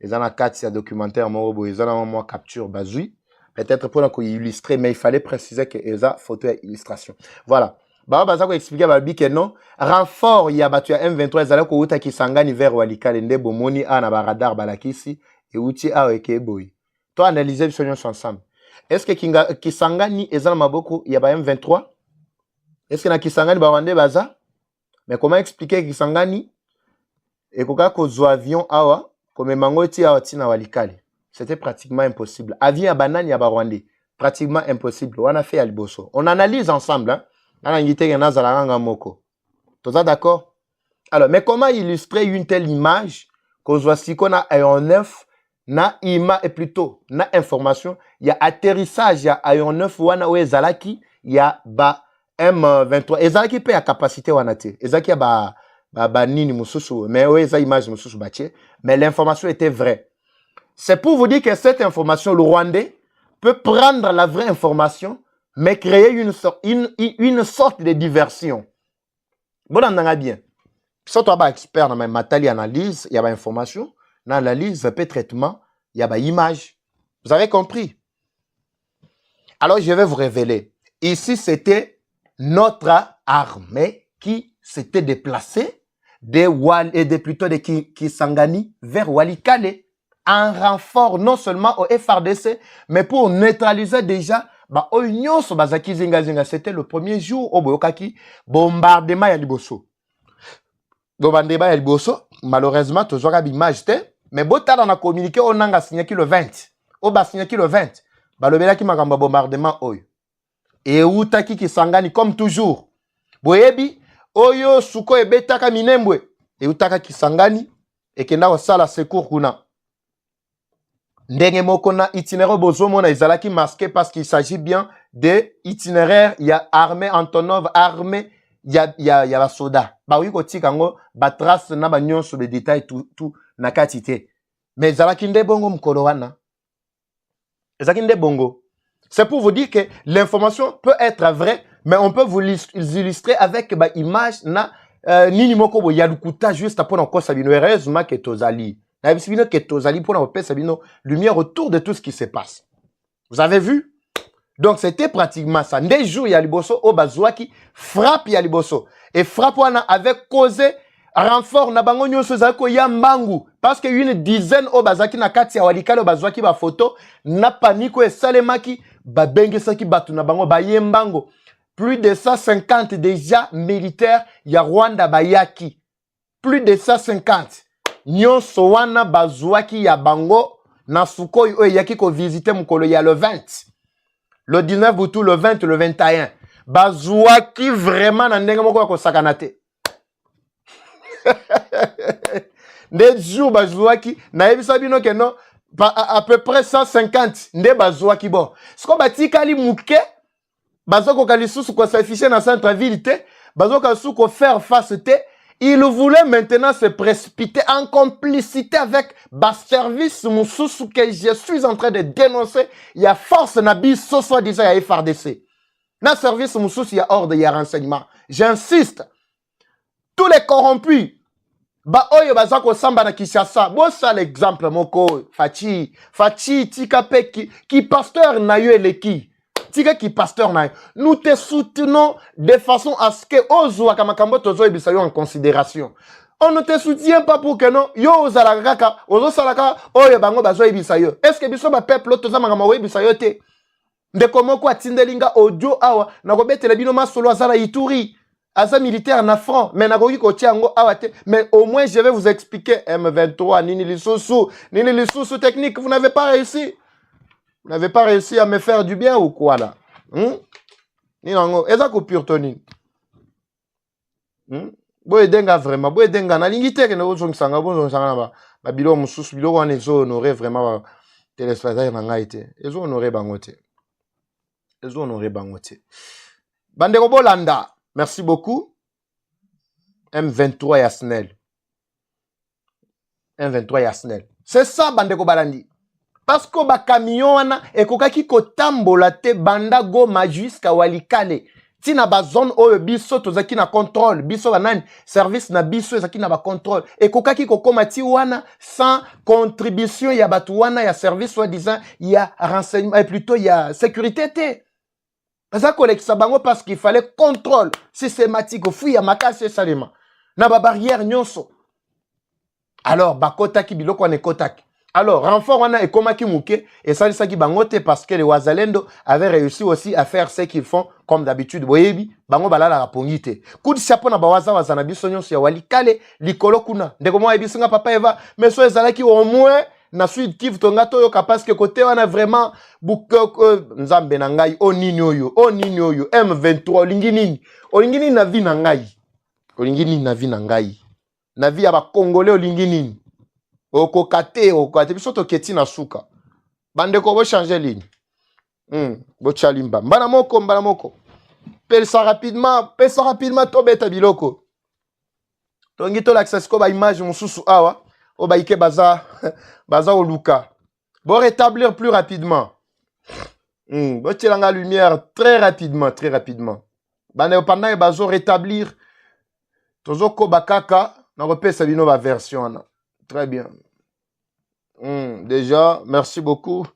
Ezana kati ya documentaire morobo, ezana moi capture bazui. Peut-être pour la illustrer, mais il fallait préciser que eza photo et illustration. Voilà. Ba baza ko expliquer ba bi que non, renfort ya batu ya M23 ezala ko uta Kisangani vers Walikale nde bomoni ana ba radar balakisi et uti a eke boy. To analyser biso nyonso ensemble. Est-ce que Kisangani ezala maboko ya ba M23? Est-ce que na Kisangani ba wande baza? Mais comment expliquer Kisangani et koka kozwa avion awa comme mangoti awa tina Walikale? C'était pratiquement impossible. Avion à banane ya Barwandais, pratiquement impossible. On a fait à Liboso. On analyse ensemble hein. On a invité Yana Zalaranga Moko. Tout ça d'accord? Alors, mais comment illustrer une telle image kozwa siko na aéronef na ima et plutôt na information, il y a atterrissage ya aéronef wana oe zalaki, il y a ba M23. Ezalaki pe ya capacité wana te. Ezalaki ya ba nini mususu, mais oui, ça image mususu bache, mais l'information était vraie. C'est pour vous dire que cette information, le Rwandais peut prendre la vraie information, mais créer une sorte de diversion. Bon, on en a bien. Si tu es expert dans ma matériel analyse, il y a une information, dans l'analyse, un peu traitement, il y a une image. Vous avez compris? Alors, je vais vous révéler. Ici, c'était notre armée qui s'était déplacée plutôt de Kisangani vers Walikale en renfort non seulement au FRDC, mais pour neutraliser déjà c'était le premier jour au Boyokaki, bombardement à Liboso. Bombardement à Liboso, malheureusement, tu as l'image, mais Bota on a communiqué, on a signé le 20. On a signé le 20. Balobela qui m'a bombardement oyo. Et Outaki qui sangani comme toujours. Boyebi, oyo suko e betaka minembwe. Et Outaka qui sangani, et kenda osala secours kuna. Ndenge moko na itinéraire bozomo na izalaki masqué parce qu'il s'agit bien de itinéraire, il y a armée Antonov, armée, il y a la soda. Ba oui ko tikango, ba trace na ba nyon sur les détails tout na katité. Mais izalaki nde bongo mkolo wana. Izalaki nde bongo. C'est pour vous dire que l'information peut être vraie, mais on peut vous illustrer avec ba image na nini moko bo yalukuta juste pour encore sabino heureusement que tozali. Lumière autour de tout ce qui se passe. Vous avez vu? Donc c'était pratiquement ça. Des jours, il y a Liboso, au Bazouaki, frappe Yaliboso. Et frappe avec causé renfort na bango nyoso zako ya mbangu. Parce qu'il y a une dizaine au Bazaki na kati ya walikalo Bazouaki ba photo, na paniko et salemaki, ba benge saki batu na bango ba yembango. Plus de 150 déjà militaires, ya Rwanda bayaki. Plus de 150. Nyonso wana bazwaki ya bango na Sukhoi oyo yaki ko visiter mukolo ya le 20. Le 19 butu, le 20, le 21. Bazwaki vraiment na ndenge moko ko sakana te. Des jours bazwaki na yebisa bino ke non à peu près 150 nde bazwaki bon. Siko batikali muke bazoko kalisusu ko s'afficher na centre ville te, bazoko suko faire face te. Il voulait maintenant se précipiter en complicité avec bas service Moussoussou que je suis en train de dénoncer. Il y a force Nabi Soso disant il y a FRDC. Dans service Moussoussou, il y a ordre, il y a renseignement. J'insiste. Tous les corrompus. Ba oyo bazako samba na Kishasa. Bon ça l'exemple moko Fachi Tikape qui pasteur na yo eleki. Tika qui pasteur na. Nous te soutenons de façon à ce que ozo akamakambo tozo ebisayo en considération. On ne te soutient pas pour que non yo ozalaka ozo salaka oyo bango bazo ebisayo. Est-ce que biso ba peuple toza makama ebisayo te? Ndeko moko atindelinga audio awa na kobetela bino masolo azala Ituri. Asa militaire na front, mais na koki ko tiango awate, mais au moins je vais vous expliquer M23 nini lisusu technique, vous n'avez pas réussi. Vous n'avez pas réussi à me faire du bien ou quoi là? Ninango, eza coupure toni. Boye denga vraiment, boye denga na lingite ke no sanga na ba bilo mususu bilo wana ezo honorer vraiment téléspectateurs na ngai te. Ezo honorer bangote. Ezo honorer bangote. Bandeko bolanda, merci beaucoup. M23 Yasnel. M23 Yasnel. C'est ça bandeko balandi. Parce que ba camion wana ekokaki kotambola te banda Goma jusqu'à Walikale. Tina ba zone oyo biso tozaki na contrôle, biso banani service na biso ezaki na ba contrôle. Ekokaki kokoma ti wana sans contribution ya batu wana ya service soit disant ya renseignement plutôt ya sécurité te. Ça collecte bango parce qu'il fallait contrôle systématique fou ya makasi salema. Na ba barrière nyonso. Alors bakotaki biloko wana ekotaki. Alors, renfort, on a et comme Mouké, et ça, c'est qui bangote parce que les Wazalendo avaient réussi aussi à faire ce qu'ils font comme d'habitude. Boyebi, bango balala la pongite. Coup de chapeau na bawaza wazanabi sonyo si wali kale, likolo kuna. Ndeko mwa ebisunga papa eva, mais so ezalaki au moins, na suite kiv tongato yo parce que côté on a vraiment nzambe na ngai, o nini oyo, M23, olingi nini na vi na ngai. Olingi nini na vi na ngai. Na vi ya ba Congolais olingi nini. Okokate biso to keti na suka bandeko bo changer ligne bo chalimba mbana moko pesa rapidement to beta biloko tongi to l'access ko ba image mususu awa o ba ike baza oluka bo rétablir plus rapidement bo tilanga lumière très rapidement bandeko pendant bazo rétablir tozo ko bakaka nakopesa bino ba version wana. Très bien. Déjà, merci beaucoup.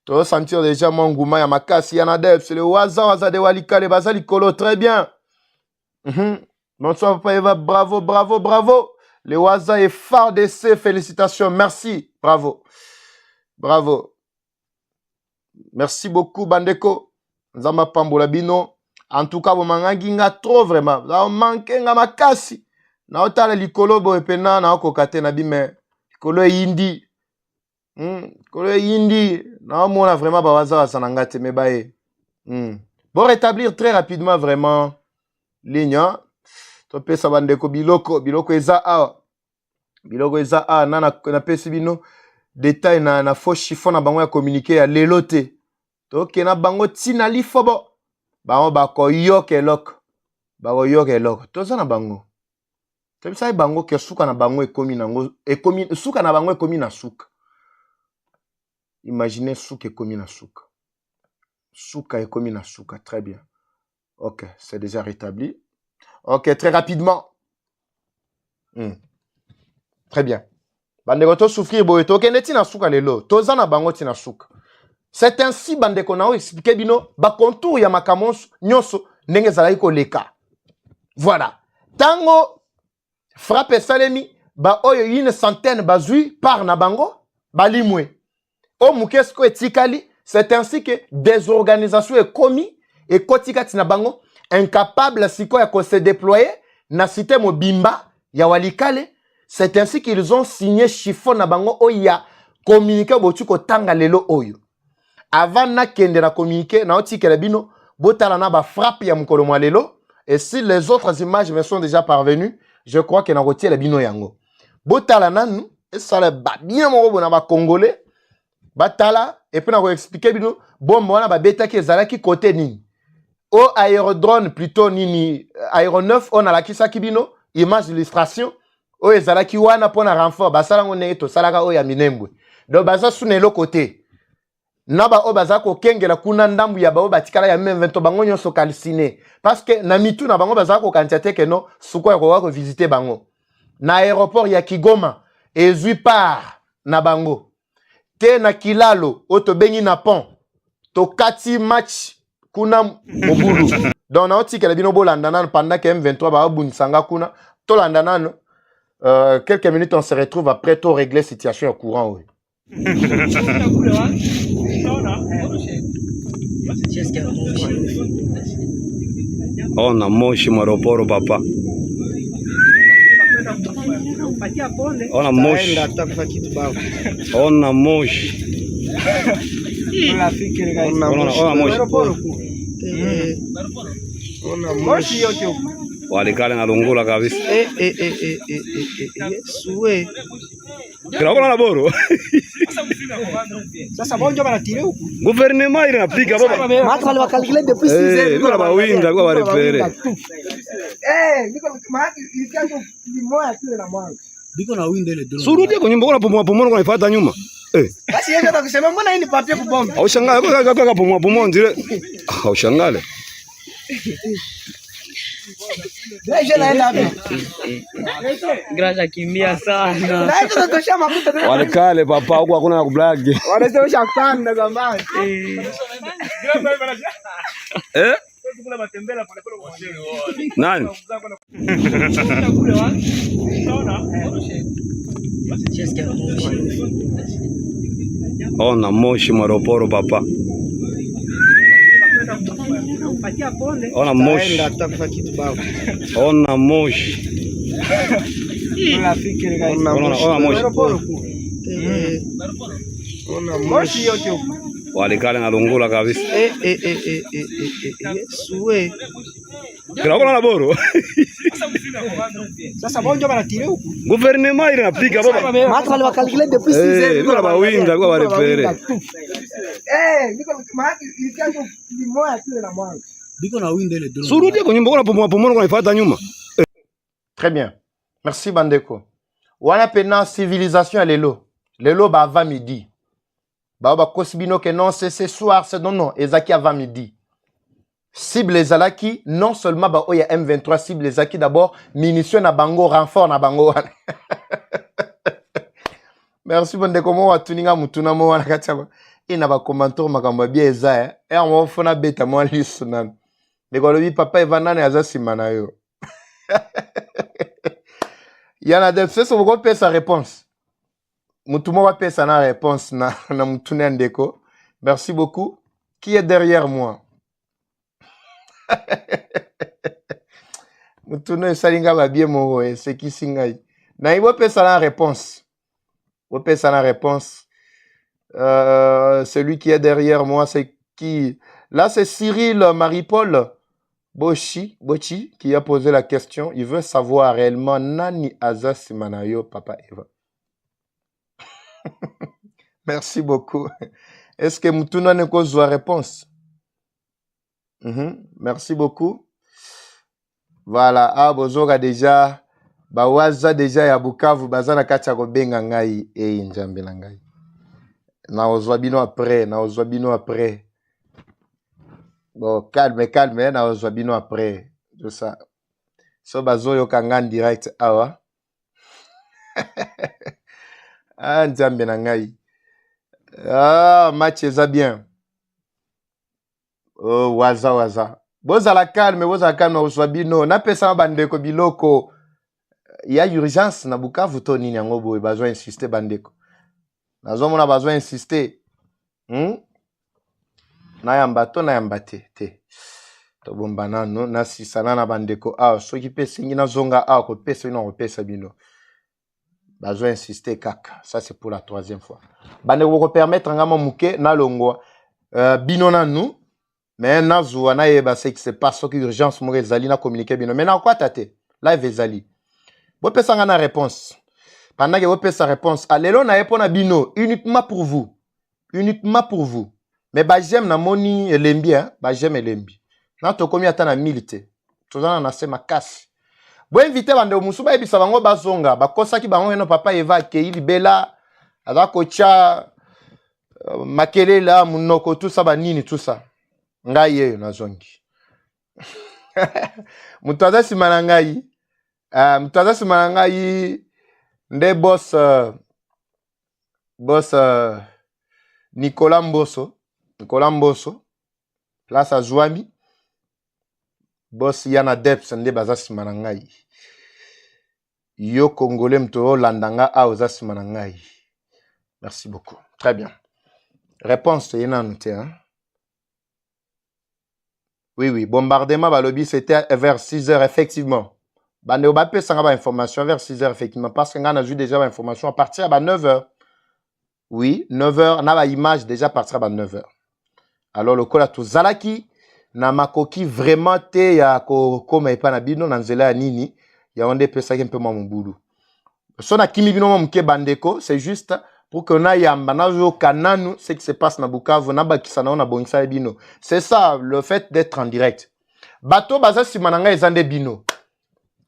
Tu vas sentir déjà mon gouma ya makasi yanadef. C'est le waza de walikale bazali kolo. Très bien. Bonsoir Papa Eva. Bravo, bravo, bravo. Le waza est phare d'essai. Félicitations. Merci. Bravo. Bravo. Merci beaucoup Bandeko. Nzamba pambola bino. En tout cas, vous m'engaginga trop vraiment. Vous avez manqué nga makasi. Na otala likolo bo epena na okokate na bime. Likolo yindi. Likolo yindi. Na mona vraiment ba waza wasananga te mebaye. Bon rétablir très rapidement vraiment ligne. To pesa bandeko biloko eza a. Biloko eza a na pesi bino détail na faux chiffon na bango ya communiquer ya lelote. To kena bango tina lifobo. Bango bako yok elok. Bako yok elok. Toza na bango. Tebisa bango ke suka na bango ekomi nango suka na bango ekomi na suka. Imaginez suka ekomi na suka. Suka ekomi na suka. Très bien. Ok, c'est déjà rétabli. Ok, très rapidement. Très bien. Bandeko to souffrir boeto kende tina suka lelo. Toza na bango tina suka. C'est ainsi bandeko na o expliquer bino ba contour ya makamonso nyonso ndenge zalaki koleka. Voilà. Tango frappe salemi ba oyo une centaine bazui par na bango balimwe. O mukesko etikali, c'est ainsi que des organisations commis et kotikati na bango incapables siko ya ko se déployer na cité mobimba ya walikale. C'est ainsi qu'ils ont signé chiffon na bango oya communiqué botu ko tanga lelo oyo. Avant na kende na communiqué na otikela bino botala na ba frappe ya mukolo mwa lelo. Et si les autres images me sont déjà parvenues, je crois que na rotier la bino yango. Botala nanu, et ça le ba bien mo bona ba congolais. Batala et puis na ko expliquer bino bon mona ba beta ki ezalaki côté nini. Au aérodrome plutôt nini aéronef on a la kisa kibino image d'illustration o ezalaki wana pona renfort basala ngone to salaka o ya minembwe. Donc baza sunelo côté. Naba o bazako kengela kuna ndambu ya bao batikala ya M20 bango nyonso calciné parce que na mitu na bango bazako kantiate que no suko ya ko visiter bango na aéroport ya Kigoma ezui par na bango te na kilalo oto bengi na pont to kati match kuna mobulu donc na otikela bino bolandana pendant que M23 ba bunisanga kuna to landana quelques minutes on se retrouve après to régler situation au courant oui. Ona moshi maroporo papa. Ona moshi. Ona moshi. Ona moshi. Walikale na lungula kabisa. Yesuwe. Kila na boro. Sasa bonjo banatire huku. Gouvernement ile napiga baba. Matu wale wakalkile depuis 6 heures. Niko na bawinga kwa repere. Niko maana ilikanjo limoya kile na mwanga. Biko na winda ile drone. Surudi kwa nyumba kuna pomona kwa ifuata nyuma. Basi yeye ndio kusema mbona hii ni papier kubomba. Au shangale kwa pomona ndile. Au shangale. Deje naenda hapo. Graja kimbia sana. Na hizo tutosha mafuta. Walikale papa huko hakuna kublag. Wanasema shakanda zamani. Nani? Ona moshi maroporo papa. Ona moshi. Ona moshi. Ona moshi. Walikale na lungula kabisa. Yesuwe. Kila na boro. Sasa bonjo banatire huku. Gouvernement ile napiga baba. Matu wale wakalkile depuis 6 heures. Niko na bawinga kwa repere. Niko maana ilikanjo limoya kile na mwanga. Biko na winda ile drone. Surudi kwa nyumba kuna pomona kwa ifuata nyuma. Très bien. Merci Bandeko. Wana pena civilisation lelo. Lelo ba avant midi. Ba kosibino que non c'est ce soir, c'est non, ezaki avant midi. cible les alaki non seulement ba oya M23 cible les alaki d'abord munitions na bango renfort na bango. Merci bonne comment wa tuninga mutuna mo wana kachaba. Ina ba commentaire makambo bien eza e on fona beta mo liso nan. Mais quand le papa evanane aza simana yo. Yana de c'est so ko pesa réponse. Mutumo va pesa na réponse na mutune ndeko. Merci beaucoup. Qui est derrière moi? Mutuno salinga ba bien mo c'est qui singai. Na ibo pesa la réponse. Vous payez ça la réponse. Celui qui est derrière moi, c'est qui? Là, c'est Cyril Marie-Paul Bochi qui a posé la question. Il veut savoir réellement Nani Aza Simanayo, Papa Eva. Merci beaucoup. Est-ce que Moutouna ne cause la réponse? Merci beaucoup. Voilà. Ah, Bozoga déjà. Bawaza déjà ya Bukavu bazana kati ya kobenga ngai njambe na ngai. Na ozwa bino après. Bon, calme, na ozwa bino après. Tout ça. So bazoyo kanga direct awa. Ah, njambe na ngai. Ah, match eza bien. Oh, waza. Boza la calme, ozwa bino. Na pesa bandeko biloko. Il y a urgence na Bukavu to nini yango boye besoin insister bandeko. Nazo mona besoin insister. Na yambate te. To bombana no na sisana na bandeko. Ah soki pesa ngi na zonga ko pesa ino ko pesa bino. Besoin insister kaka. Ça c'est pour la troisième fois. Bandeko ko permettre ngama muke na longwa bino na nous. Mais na zuwa na yeba c'est que c'est pas so que urgence mo ezali na communiquer bino. Mais na quoi tate? Live ezali. Vous pouvez faire une réponse. Pendant que vous pouvez faire réponse, allez-le na répondre bino uniquement pour vous. Mais bah j'aime na moni elembi j'aime elembi. Na to komi ata na milité. Tozana na se makasi. Bo inviter bande musuba ebisa bango bazonga, bakosaki bango eno papa Eva ke libela aza kocha makelela munoko tout ça banini tout ça. Ngai yeyo na zongi. Mutaza simana ngai. Mutaza simanga yi nde boss Nicolas Mboso place à Zouami boss Yana Deps nde baza simana ngai yo congolais mto landanga a oza simana ngai. Merci beaucoup. Très bien. Réponse yena noté hein. Oui, bombardement balobi c'était vers 6h effectivement. Bande Obapé sanga information vers 6h effectivement parce que on a vu déjà l'information à partir de 9h. Oui, 9h on a l'image déjà à partir de 9h. Alors le kola to zalaki na makoki vraiment te ya ko koma epa na bino na nzela nini ya onde pesa un peu mambulu. So na kimi bino mke bandeko, c'est juste pour que na yamba na zo kananu ce qui se passe na Bukavu na bakisa na bongisa bino. C'est ça le fait d'être en direct. Bato baza simananga ezande bino.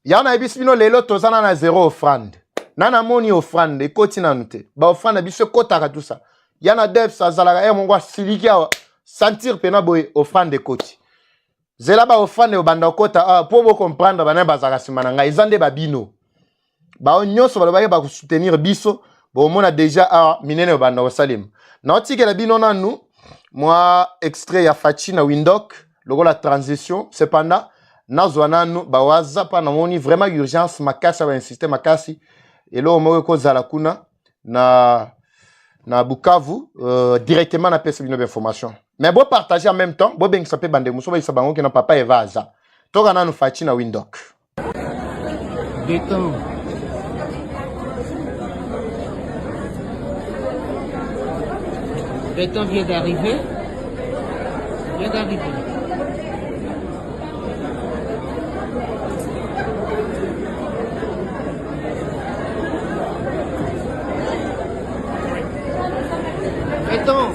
Yana ebisino lelo tozana na 0 offrande. Nana moni offrande ekoti na nute. Ba offrande biso kotaka tout ça. Yana dev sa zalaka mongwa silikia sentir pena boy offrande ekoti. Zela ba offrande obanda kota pour vous comprendre bana bazaka simananga ezande babino. Ba nyonso ba soutenir biso bo mona déjà minene obanda osalim. Na otike la bino nanu moi extrait ya Fachi na Windhoek logo la transition cependant nazwananu bawaza pa na moni vraiment urgence makasi ba insister makasi elo mo ko zala kuna na Bukavu directement na pesa bino information mais bo partager en même temps bo beng sape bande muso ba isa bango ke na papa Eva aza toka nanu Fachi na Windhoek Béton vient d'arriver. Béton.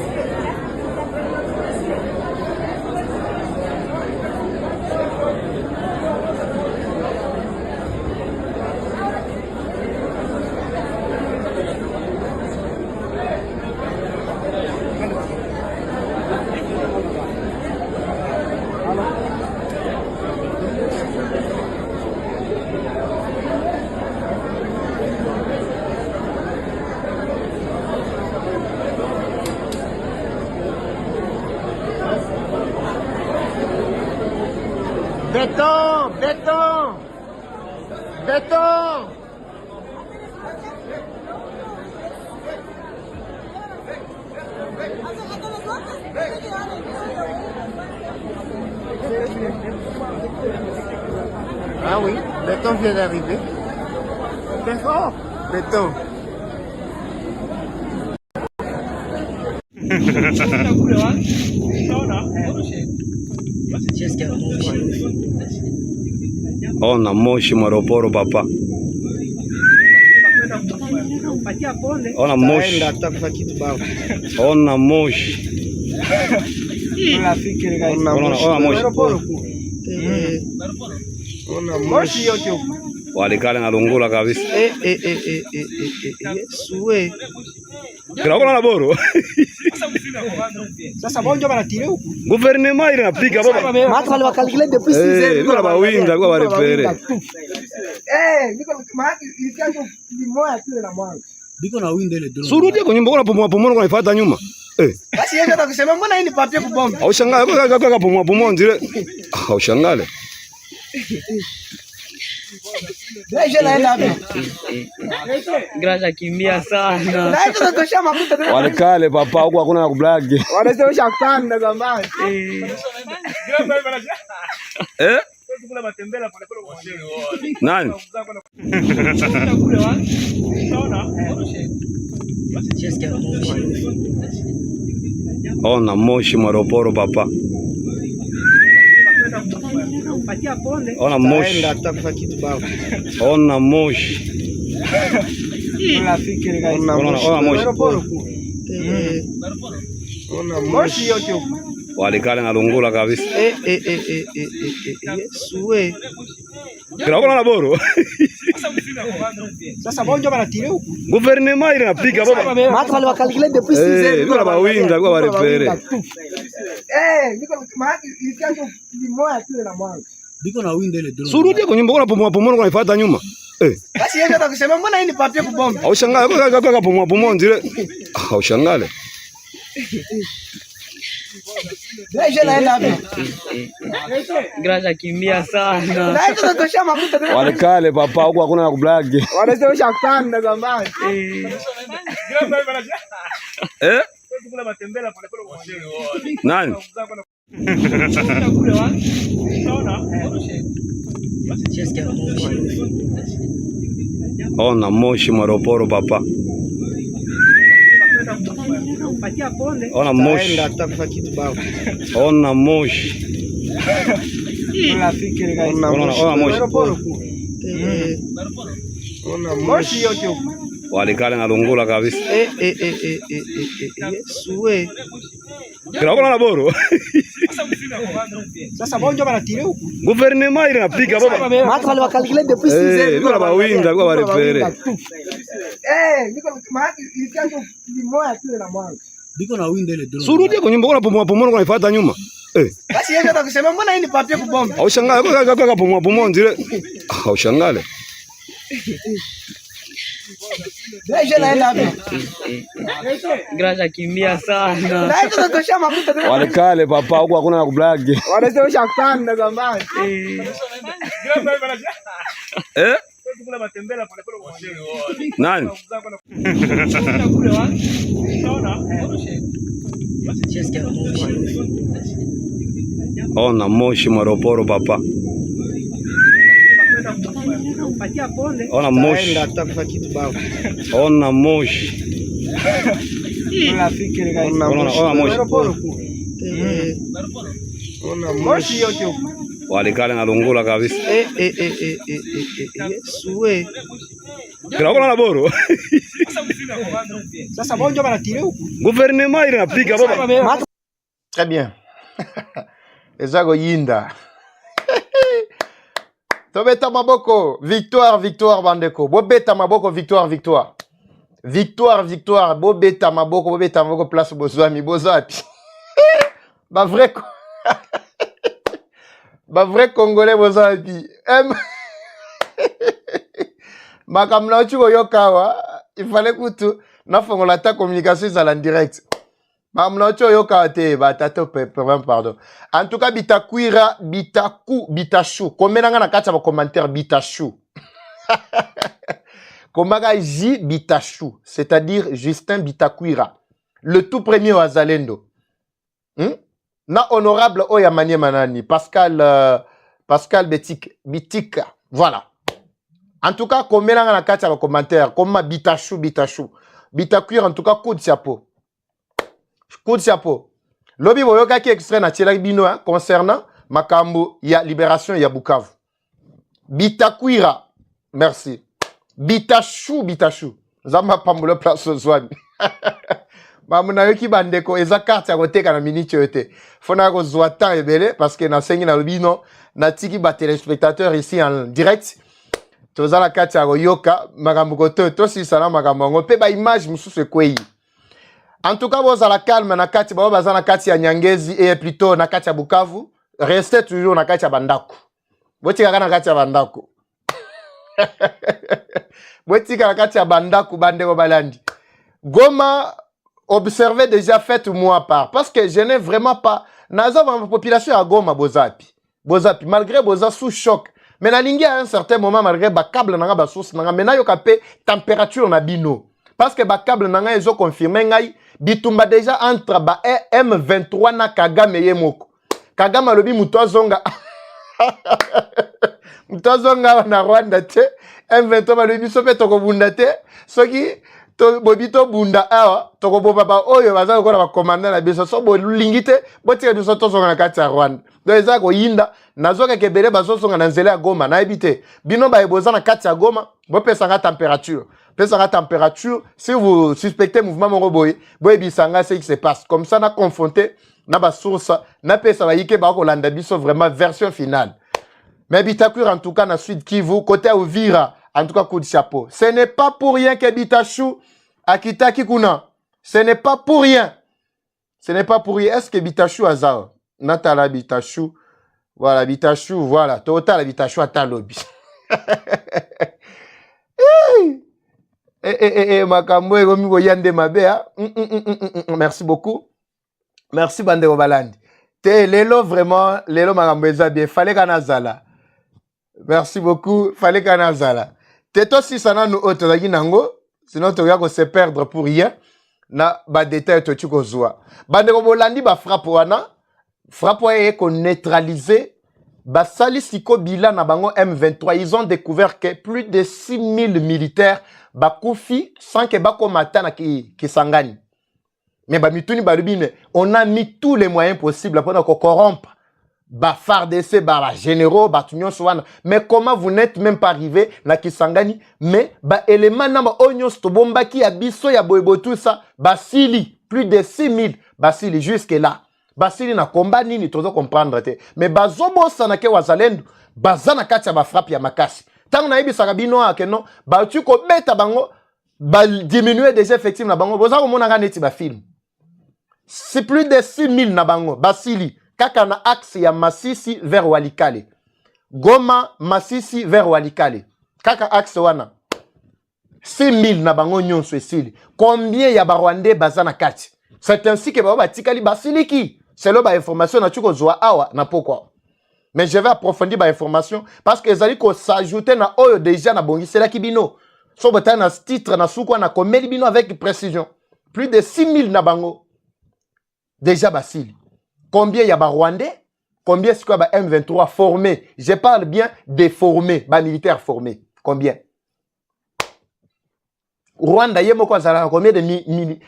Béton, béton, béton. Ah oui, béton vient d'arriver. Béton, béton. Ona moshi mwaroporo papa. Ona moshi. Ona moshi. Ona moshi yote huko. Walikale na lungula kabisa. Yesu we. Kila kuna boro. Sasa bonjo banatire huko. Gouvernement ile napiga baba. Matu wale wakalkile depuis 6 heures. Niko na bawinga kwa barepere. Niko maana ilikanjo limoya tu na mwanga. Biko na winda ile drone. Surudi kwa nyumba kuna pomwa unaifuata nyuma. Basi yeye ndio kusema mbona hii ni papier kubomba. Au shangale kwa pomwa ndile. Au shangale. Deje naenda hapo. Graja kimbia sana. Na hizo tutosha mafuta. Walikale papa huko hakuna na kublagi. Wanasema kanda zamani. Tukula matembele pole pole kwa shehe. Nani? Ona moshi mwaroporo papa. Ona moshi. Ona moshi. Ona moshi yote huko. Walikale na lungula kabisa. Yesu we. Kila kuna boro. Sasa bonjo banatire huko. Gouvernement ile napiga baba. Matu wale wakalkile depuis 6 heures. Niko na bawinga kwa barepere. Niko maana ilikanjo limoya tu na mwanga. Biko na winda ile drone. Surudi kwa nyumba kuna pomwa unaifuata nyuma. Basi yeye ndio kusema mbona hii ni papier kubomba. Au shangale kwa pomwa ndile. Au shangale. Deje naenda hapo. Graja kimbia sana. Na hizo tutosha mafuta. Walikale papa huko hakuna na kublagi. Wanasema kanda zamani. Tukula matembele pole pole kwa shehe. Nani? Ona moshi mwaroporo papa. Ona moshi. Ona moshi. Ona moshi. Ona moshi yote huko. Walikale na lungula kabisa. Yesu we. Kila kuna boro. Sasa bonjo banatire huko. Gouvernement ile napiga baba. Matu wale wakalkile depuis 6 heures. Niko na bawinga kwa barepere. Niko maana ilikanjo limoya tu na mwanga. Biko na winda ile drone. Surudi kwa nyumba kuna pomwa unaifuata nyuma. Basi yeye ndio kusema mbona hii ni papier kubomba. Au shangale kwa pomwa ndile. Au shangale. Deje naenda hapo. Graja kimbia sana. Na hizo tutosha mafuta. Walikale papa huko hakuna na kublagi. Wanasema kanda zamani. Tukula matembele pole pole kwa shehe. Nani? Ona moshi mwaroporo papa. Ona moshi. Ona moshi. Ona moshi. Ona moshi yote huko. Walikale na lungula kabisa. Yesu we. Kila kuna boro. Sasa bonjo banatire huko. Gouvernement ile napiga baba. Très bien. Ezago yinda. Tobeta maboko, victoire, victoire bandeko. Bobeta maboko, victoire, victoire. Victoire, victoire, bobeta maboko, place bozwami, bozati. Ba vrai Congolais bozati. Makamna chuko yokawa, il fallait que tu na fongola ta communication en direct. Mamnocho yoka te batato pardon. En tout cas Bitakwira, Bitaku, Bitachu. Komenanga na kati ya commentaire Bitachu. Komaga J Bitachu, c'est-à-dire Justin Bitakwira, le tout premier au Azalendo. Na honorable Oya Manie Manani, Pascal Bitika. Voilà. En tout cas, komenanga na kati ya commentaire, comme Bitachu. Bitakwira, en tout cas, coup de chapeau. Coup de chapeau. Lobby boyoka qui extrait na tchela bino concernant makambo ya libération ya Bukavu. Bitakwira, merci. Bitachu. Zama pambulo place zwane. Mamuna yoki bandeko eza carte ya koteka na minute yote. Fona ko zwata ebele parce que na sengi na lobino na tiki ba téléspectateurs ici en direct. Toza la carte ya yoka makambo koto to si sala makambo ngo pe ba image mususu kwei. En tout cas, vous avez la calme, na kati ba baza na kati ya Nyangezi et plutôt na kati ya Bukavu, restez toujours na kati ya Bandako. Botika na kati ya Bandako. Botika na kati ya Bandako bandeko balandi. Goma, observez déjà, faites-moi part parce que je n'ai vraiment pas naza ma population à Goma bozapi, malgré boza sous choc. Mais na lingi à un certain moment malgré ba câble na ba source na mais na yo kapé température na bino. Parce que ba câble na nga ezo confirmer ngai bitumba déjà entre ba M23 na Kagame yemoko. Kagame alobi mutozonga. Mutozonga na Rwanda te. M23 alobi sope toko bunda te. Soki to bobito bunda awa toko bobaba oyo baza ko na commandant na biso so bo lingite botika biso tozonga na kati ya Rwanda. Donc eza ko yinda nazoka kebele bazosonga na nzela ya Goma na ebite. Bino ba eboza na kati ya Goma bo pesa nga température. Pesa la température, si vous suspectez mouvement moroboy, boy bisanga c'est qui se passe. Comme ça, on a confronté, na ba source, na pesa ba yike ba ko landa biso vraiment version finale. Mais Bitakwira en tout cas na suite Kivu côté Uvira, en tout cas coup de chapeau. Ce n'est pas pour rien que Bitachu akita kikuna. Ce n'est pas pour rien. Ce n'est pas pour rien. Est-ce que Bitachu azao? Natala Bitachu. Voilà Bitachu, voilà. Total Bitachu atalobi. Makambo ekomi koyande mabea. Merci beaucoup. Merci bandeko balandi. Te lelo vraiment lelo makambo eza bien. Fallait kana zala. Merci beaucoup. Fallait kana zala. Te to si sana no autre zaki nango, sinon to ya ko se perdre pour rien. Na ba détail to tiko zwa. Bandeko bolandi ba frappe wana. Frappe wana ko neutraliser. Basali siko bila na bango M23, ils ont découvert que plus de 6000 militaires bakoufi sans que bako matana qui sangani. Mais bamituni balubine, on a mis tous les moyens possibles pour nous corrompre. FARDC, la généraux, tunyon soana. Mais comment vous n'êtes même pas arrivé na Kisangani? Mais élément namba onyo stobomba ki abiso ya boybo tout ça, basili plus de 6000 basili jusque là. Basili na combat nini tozo comprendre te. Mais bazobo sana ke wazalendo bazana kati ya ba frappe ya makasi. Tant na ibisaka bino akeno ba tu ko beta bango ba diminuer des effectifs na bango. Boza ko mona nga neti ba film. C'est plus de 6000 na bango basili kaka na axe ya Masisi vers Walikale. Goma Masisi vers Walikale. Kaka axe wana. 6000 na bango nyonso esili. Combien ya ba Rwandais bazana kati? C'est ainsi que ba tikali basiliki. C'est là ba information na tuko zoa awa na pourquoi. Mais je vais approfondir ba information parce que ezali ko s'ajouter na oyo déjà na bongisela kibino. So bota na titre na sukwa na komeli bino avec précision. Plus de 6000 na bango déjà basili. Combien y a ba Rwandais? Combien est-ce qu'il y a ba M23 formés? Je parle bien des formés, ba militaires formés. Combien? Rwanda ye moko azala combien de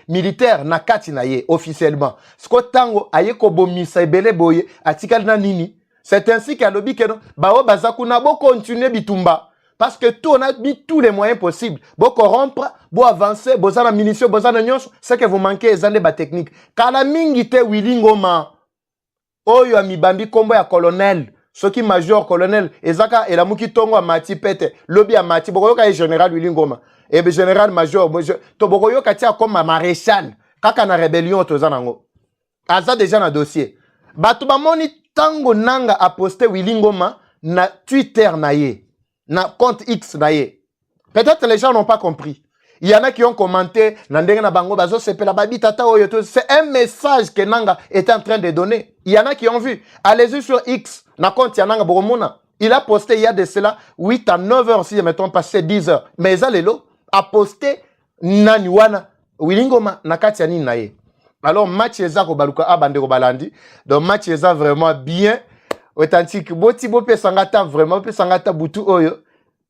militaires na kati na ye officiellement. Sko tango aye ko bomisa ebele boye atikali na nini. C'est ainsi qu'à lobi que bao bazakuna bo continuer bitumba parce que tout on a mis tous les moyens possibles. Bo corrompre, bo avancer, bo zana munitions, bo zana nyonso, c'est que vous manquez ezande ba technique. Kala mingi te Willy Ngoma. Oyo amibambi kombo ya colonel. Soki major colonel ezaka elamuki tongo amati pete lobi amati bokoyoka e général Willy Ngoma. Et le général major, Tobokoyo Katia comme maréchal, kaka na rébellion tozanango. Aza déjà na dossier. Batuba moni tango nanga a posté Willy Ngoma na Twitter na ye, na compte X na ye. Peut-être les gens n'ont pas compris. Il y en a qui ont commenté, c'est un message que Nanga est en train de donner. Il y en a qui ont vu. Allez-y sur X, il a posté il y a de cela 8 à 9 heures, si je ne me trompe pas, c'est 10 heures. Mais Zalelo a posté Naniwana, Wilingoma, Nakatiani Naye. Alors, match Eza Kobaluka Abandero Balandi. Donc, match Eza vraiment bien. Authentique. Boti Bope Sangata, vraiment, Bope Sangata Boutou Oyo.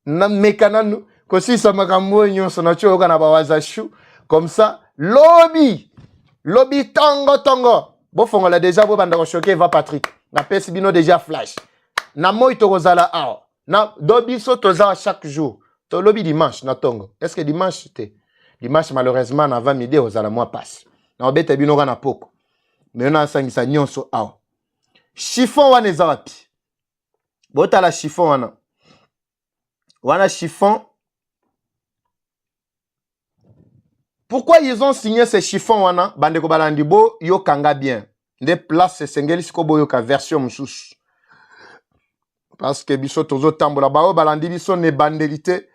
Na Mekananu. Kosi Samakambo Nyon Sonacho Ogana Bawazashu. Comme ça, lobby. Lobby Tango Tango. Bon, l'a déjà, Bobanda choqué, va Patrick. Na Pesibino déjà flash. Na Moïto Rosala Ao. Na Dobi Sotoza chaque jour. To lobby dimanche, na Tongo. Est-ce que dimanche c'était? Dimanche, malheureusement, avant midi, Rosala moi passe. Na Obete Bino Gana Poko. Mais on a sangisa Nyonso Ao. Chiffon wana ezawapi. Bota la chiffon wana. Wana chiffon. Pourquoi ils ont signé ces chiffons wana? Bandeko Balandibo yo kanga bien. Des places sengeli sikobo yo ka version msusu. Parce que biso tozo tambola bao balandi biso ne bandelité.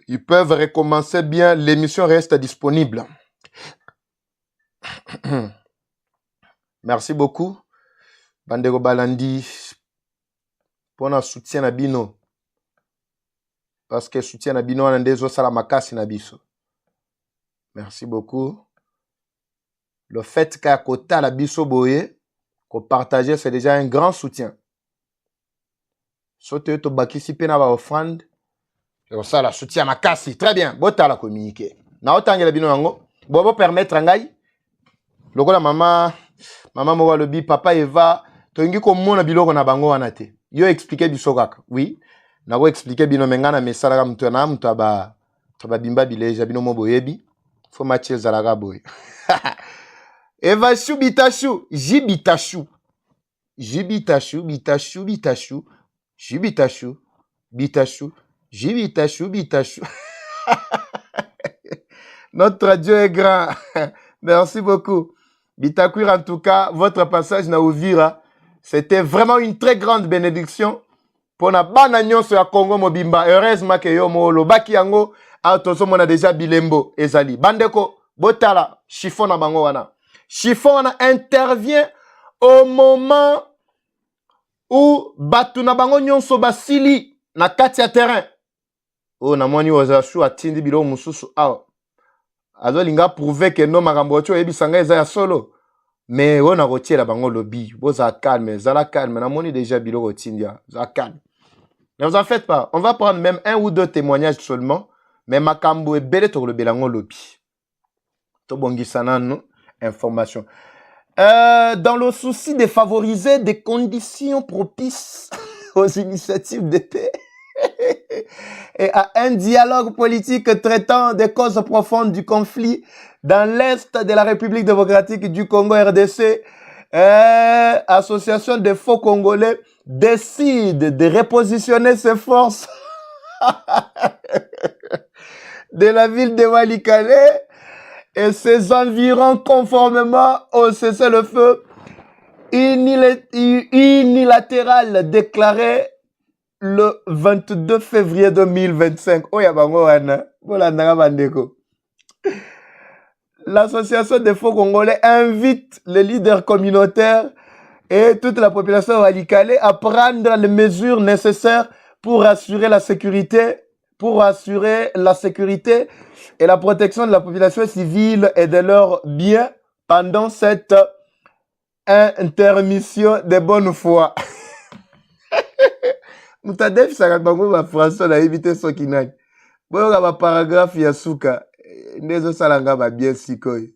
Ils peuvent recommencer bien. L'émission reste disponible. Merci beaucoup. Bandeko Balandi. Pour notre soutien à Bino. Parce que soutien à Bino, on a des autres salamakasi na biso. Merci beaucoup. Le fait qu'à côté la biso boye, qu'on partage, c'est déjà un grand soutien. Sote to bakisi pena ba offrande. Et ça la soutien makasi. Très bien. Bota la communiquer. Na otangi la bino yango. Bobo permettre ngai. Lokola mama mowa lobi papa Eva tongi ko mona biloko na bango wana te. Yo expliquer biso kaka. Oui. Na go expliquer bino mengana mesala mtu na mtu aba bimba bileja bino mo boyebi. Faut matcher zalaga boy. Eva chou bitashu, jibitashu. Jibitashu, bitashu, bitashu. Jibitashu, bitashu, jibitashu, bitashu. Notre Dieu est grand. Merci beaucoup. Bitakwir, en tout cas, votre passage na Uvira, c'était vraiment une très grande bénédiction pour na banagnon sur la Congo Mobimba. Heureusement que yo mo lo baki yango autoso mona déjà bilembo ezali. Bandeko botala chiffon na bango wana. Chiffon wana intervient au moment où batu na bango nyonso basili na kati ya terrain. Oh na moni ozashu atindi bilo mususu awa. Azo linga prouver que non makambo ocho ebisanga eza ya solo. Mais on a retiré la bango lobby. Boza calme, zala calme. Na moni déjà bilo rotindia. Za calme. Ne vous en faites pas. On va prendre même 1 ou 2 témoignages seulement. Mais makambo e bele to belango lobby. To bongisana no information. Dans le souci de favoriser des conditions propices aux initiatives de paix et à un dialogue politique traitant des causes profondes du conflit dans l'Est de la République démocratique du Congo RDC, Association des faux Congolais décide de repositionner ses forces de la ville de Walikale et ses environs conformément au cessez-le-feu unilatéral déclaré le 22 février 2025. L'association des faux Congolais invite les leaders communautaires et toute la population radicale à prendre les mesures nécessaires pour assurer la sécurité, et la protection de la population civile et de leurs biens pendant cette intermission de bonne foi. Mutadef sakabango ba français na éviter so kinani. Boyo ba paragraphe ya suka ndezo salanga ba bien sikoy.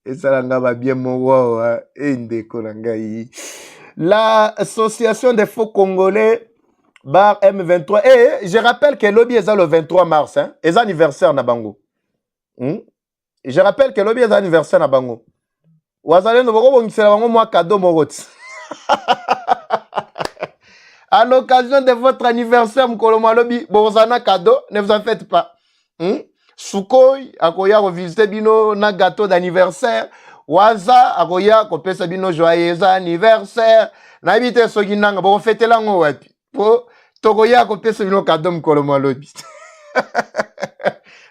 Et salanga ba bien mowo ndeko na ngai. L'association des faux Congolais bar M23. Et je rappelle que lobby est le 23 mars, hein, est anniversaire na bango. Je rappelle que lobby est anniversaire na bango. Wazale no boko bongisela bango moi cadeau moroti. À l'occasion de votre anniversaire, Mkoloma lobby bozana cadeau, ne vous en faites pas. Sukoy akoya ko visiter bino na gâteau d'anniversaire. Waza akoya ko pesa bino joyeux anniversaire. Na bité soki nanga boko fêter lango wapi. Po tokoya ko pesa bino cadeau Mkoloma lobby.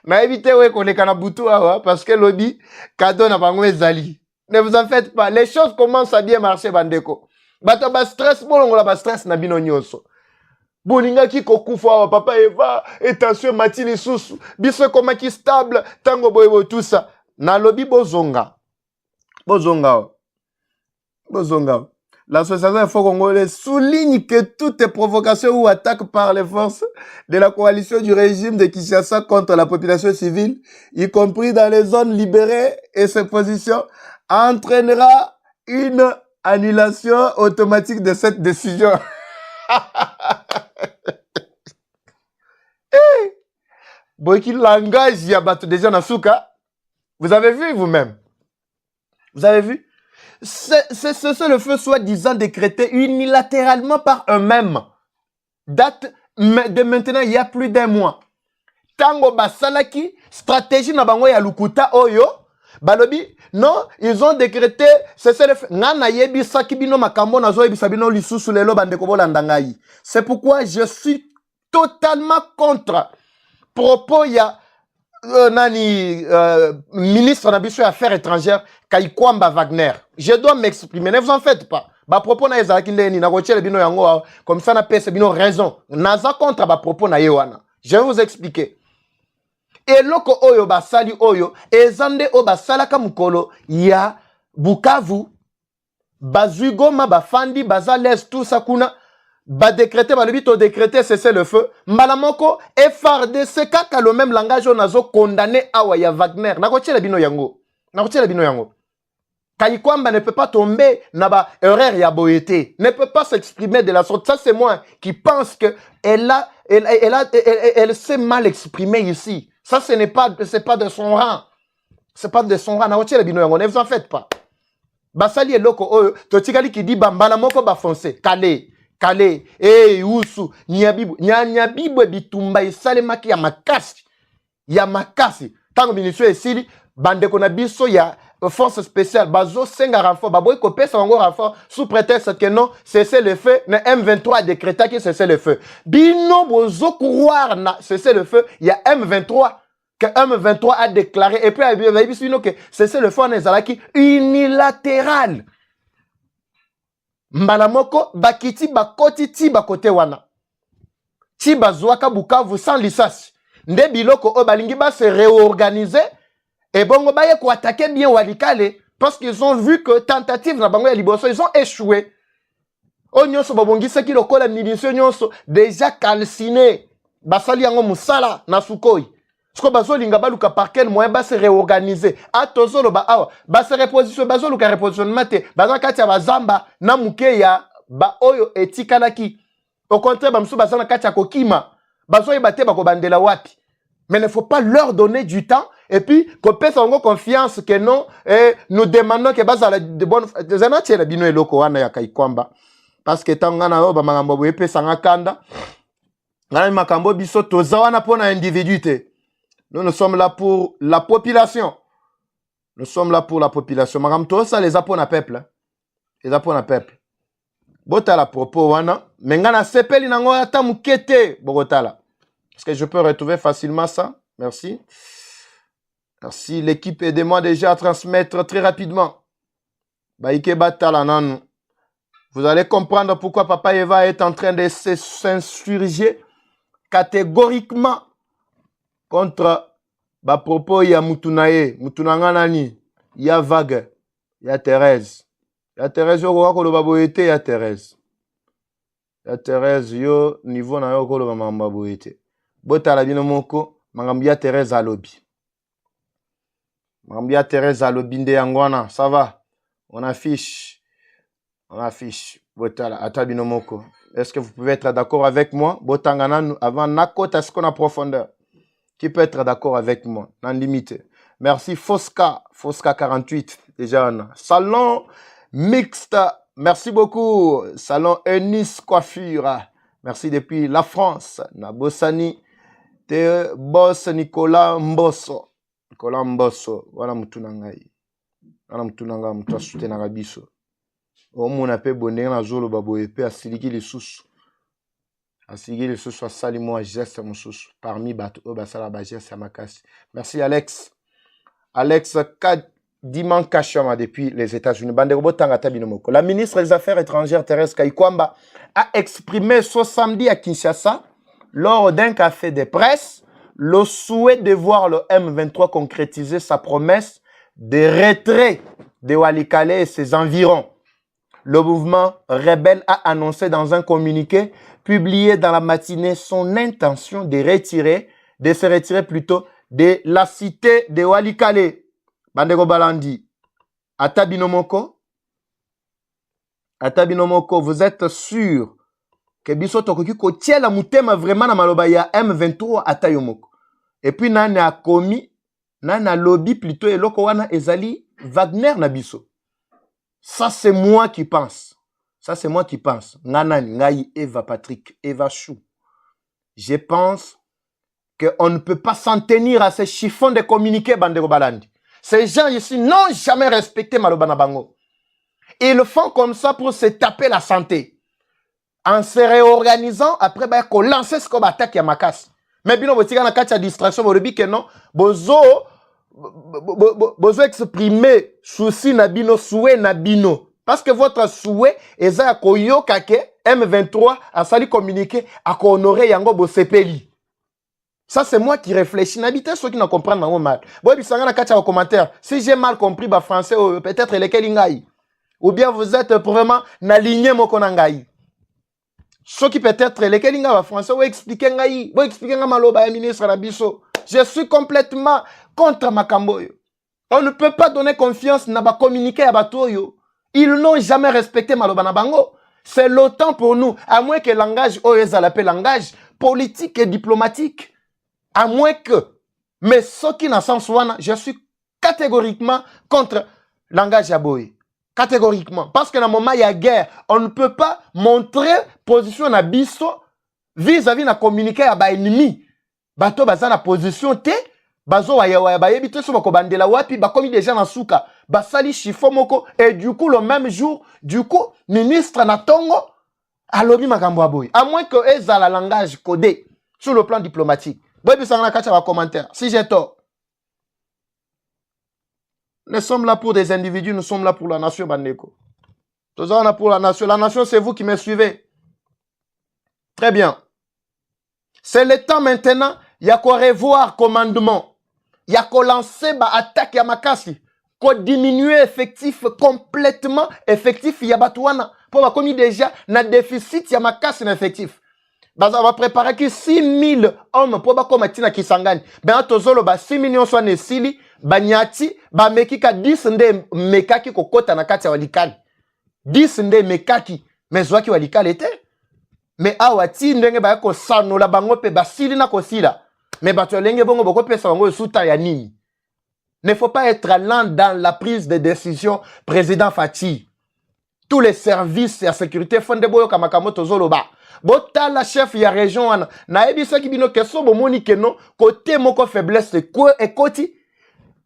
Na évité ouais qu'on est kanabutu parce que lobby cadeau na bango ezali. Ne vous en faites pas. Les choses commencent à bien marcher bandeko. Bato ba stress bolongola ba stress na bino nyonso. Bolinga ki kokufa papa Eva et tension matini susu. Biso koma ki stable tango boyebo tout ça. Na lobby bozonga. Bozonga. Bozonga. L'association Info Congolais souligne que toute provocation ou attaque par les forces de la coalition du régime de Kinshasa contre la population civile, y compris dans les zones libérées, et cette position entraînera une annulation automatique de cette décision. Boki langage yabato déjà nasuka. Vous avez vu vous-même? Vous avez vu? C'est le feu soi-disant décrété unilatéralement par eux-mêmes. Date de maintenant, il y a plus d'un mois. Tango basalaki, stratégie na bango ya lukuta oyo, balobi, non, ils ont décrété, c'est le feu. Ngana yebi sakibino makambo na zo yebi sabino lisusu lelo bandeko bolandangai. C'est pourquoi je suis totalement contre propos ya ministre de Affaires étrangères Kaikwamba Wagner. Je dois m'exprimer, ne vous en faites pas. Ba propos na ezalaki ndeni na kochele bino yango comme ça na pese bino raison. Naza contre ba propos na yewana. Je vais vous expliquer. Et loko oyo basali oyo ezande o basalaka mukolo ya Bukavu bazugoma bafandi bazales tout ça kuna ba décréter ba lebito décréter cesser le feu malamoko FRDC kaka le même langage on azo condamné awa ya Wagner na kochela bino yango Kaikwamba ne peut pas tomber na ba erreur ya boyete, ne peut pas s'exprimer de la sorte. Ça c'est moi qui pense que elle s'est mal exprimée ici. Ça c'est pas de son rang. C'est pas de son rang. Na kochela bino yango, ne vous en faites pas. Basali eloko oyo totikali ki di bambala moko ba foncer Kale, usu, nyabibu bitumba isalemaki ya makasi. Tango ministre esili, bande kona biso ya force spéciale, bazo senga renfort, baboy kopé sa wango renfort, sous prétexte que non, cessez le feu, na M23 a décrété que cessez le feu. Bino bozo couroir na cessez le feu, il y a M23, que M23 a déclaré, et puis il y a bino que cessez le feu en ezalaki unilatéral. Mbalamoko bakiti bakoti ti bakote wana. Ti bazwaka Bukavu sans licence. Nde biloko o balingi ba se réorganiser et bongo baye ko attaquer bien Walikale parce qu'ils ont vu que tentative na bango ya liboso ils ont échoué. O nyonso babongi seki lokola munition nyonso déjà calciné. Basali yango musala na Sukoi. Siko bazolinga baluka par quel moyen ba se réorganiser. Atozolo ba awa ba se reposition bazoluka repositionnement te. Bazan kati ya bazamba na muke ya ba oyo etikalaki. Au contraire bamsu bazana kati ya kokima. Bazoye bate bako bandela wapi. Mais il ne faut pas leur donner du temps et puis qu'on pèse en confiance que non nous demandons que bazala de bonne zanati la bino eloko wana ya Kaikwamba parce que tangana oba makambo boye pesa ngakanda. Ngana makambo biso tozawana pona individuité. Nous sommes là pour la population. Nous sommes là pour la population. Madame Tosa, les apôtres à peuple. Les apôtres à peuple. Botala propos wana. Mengana sepeli nango ata mukete. Bogotala. Est-ce que je peux retrouver facilement ça? Merci. Merci. L'équipe, aidez-moi déjà à transmettre très rapidement. Baïke batala nanou. Vous allez comprendre pourquoi Papa Eva est en train de s'insurger catégoriquement contre ba propos ya mutunaye, mutunanga nani, ya Vague, ya Thérèse. Ya Thérèse yo ko lo baboyete ya Thérèse. Ya Thérèse yo niveau na yo ko lo mamba boyete. Botala bino moko, mangambi ya Thérèse alobi. Mangambi ya Thérèse alobi nde yangwana, ça va. On affiche. Botala atabino moko. Est-ce que vous pouvez être d'accord avec moi? Botangana avant nakota ce qu'on a profondeur. Qui peut être d'accord avec moi, en limite. Merci Fosca 48, déjà on a. Salon mixte, merci beaucoup. Salon Eunice Coiffure, merci depuis la France. Nabosani, te boss Nicolas Mbosso. Voilà mutunangai. Voilà mutunanga mutasute na gabiso. Omo na pe bonne na zolo babo epe asiliki lisusu. Asigili ce soit salimo geste mosusu parmi bato basala ba geste makasi. Merci Alex. Alex Diman Kachama depuis les États-Unis. La ministre des Affaires étrangères Thérèse Kaikwamba a exprimé ce samedi à Kinshasa lors d'un café de presse le souhait de voir le M23 concrétiser sa promesse de retrait de Walikale et ses environs. Le mouvement rebelle a annoncé dans un communiqué publié dans la matinée son intention de se retirer plutôt de la cité de Walikale. Bandego Balandi, Atabinomoko, vous êtes sûr que biso tokoki ko tiela mutema vraiment na maloba ya M23 atayomoko. Et puis nana a commis, nana lobby plutôt eloko wana ezali Wagner na biso. Ça c'est moi qui pense. Ça c'est moi qui pense. Nanani, ngai Eva Patrick, Eva Chou. Je pense qu'on ne peut pas s'en tenir à ces chiffons de communiqués Bandego Balandi. Ces gens ici n'ont jamais respecté Malobana Bango. Ils le font comme ça pour se taper la santé. En se réorganisant, après, bah, qu'on lance ce qu'on attaque à Makas. Mais bien, vous tirez la distraction, vous dites que non, bozo exprimer souci nabino, souhait nabino. Parce que votre souhait est à koyo kake, M23, a sali communiquer, à honorer yango bo sepeli. Ça, c'est moi qui réfléchis. N'habitez ceux qui ne comprennent pas mal. Bon, commentaire. Si j'ai mal compris, bah, français, peut-être lesquels ingaï. Ou bien vous êtes vraiment n'aligné mon konangaï. Ceux qui peut-être lesquels ingaï, français, ou expliquer ngaï. Ou expliquer ngamalo, bah, ministre Rabiso. Je suis complètement contre Makamboyo. On ne peut pas donner confiance n'a pas communiquer à Batoyo. Ils n'ont jamais respecté Malobana Bango. C'est l'OTAN pour nous. À moins que le langage, l'appelle langage politique et diplomatique. À moins que, mais ce qui n'a sens wana, je suis catégoriquement contre langage Yaboy. Catégoriquement. Parce que dans le moment il y a guerre, on ne peut pas montrer position na biso vis-à-vis na communiquer à ba ennemi. Bato baza na position te, bazo waya ba yebite so bako bandela wapi, ba komi déjà na souka, ba sali chiffon moko, et du coup le même jour, ministre na tongo, alobi makambo aboy. À moins que eza la langage codé sur le plan diplomatique. Commentaire. Si j'ai tort, nous sommes là pour des individus, nous sommes là pour la nation, Bandeko. Nous sommes là pour la nation. La nation, c'est vous qui me suivez. Très bien. C'est le temps maintenant, il y a qu'à revoir commandement. Il y a qu'à lancer attaque à Makasi. Qu'à diminuer effectif complètement effectif. Il y a batouana. Pour comme déjà, na déficit, il y a Makasi effectif. On va préparer que 6 000 hommes pour combattre na Kisangani. Ben tozolo ba 6 millions soit nesili, banyati, ba mekika 10 nde mekaki kokota na kati ya Walikale. 10 nde mekaki, mais zwaki Walikale était. Mais awati ndenge ba ko sanola bango pe basili na kosila. Mais bato lenge bongo boko pesa bango suta ya nini. Ne faut pas être lent dans la prise de décision, président Fati. Tous les services et la sécurité font de boyo kamakamoto zoloba. Bota la chef ya région wana na ebisa ki bino keso bomoni keno côté moko faiblesse et koti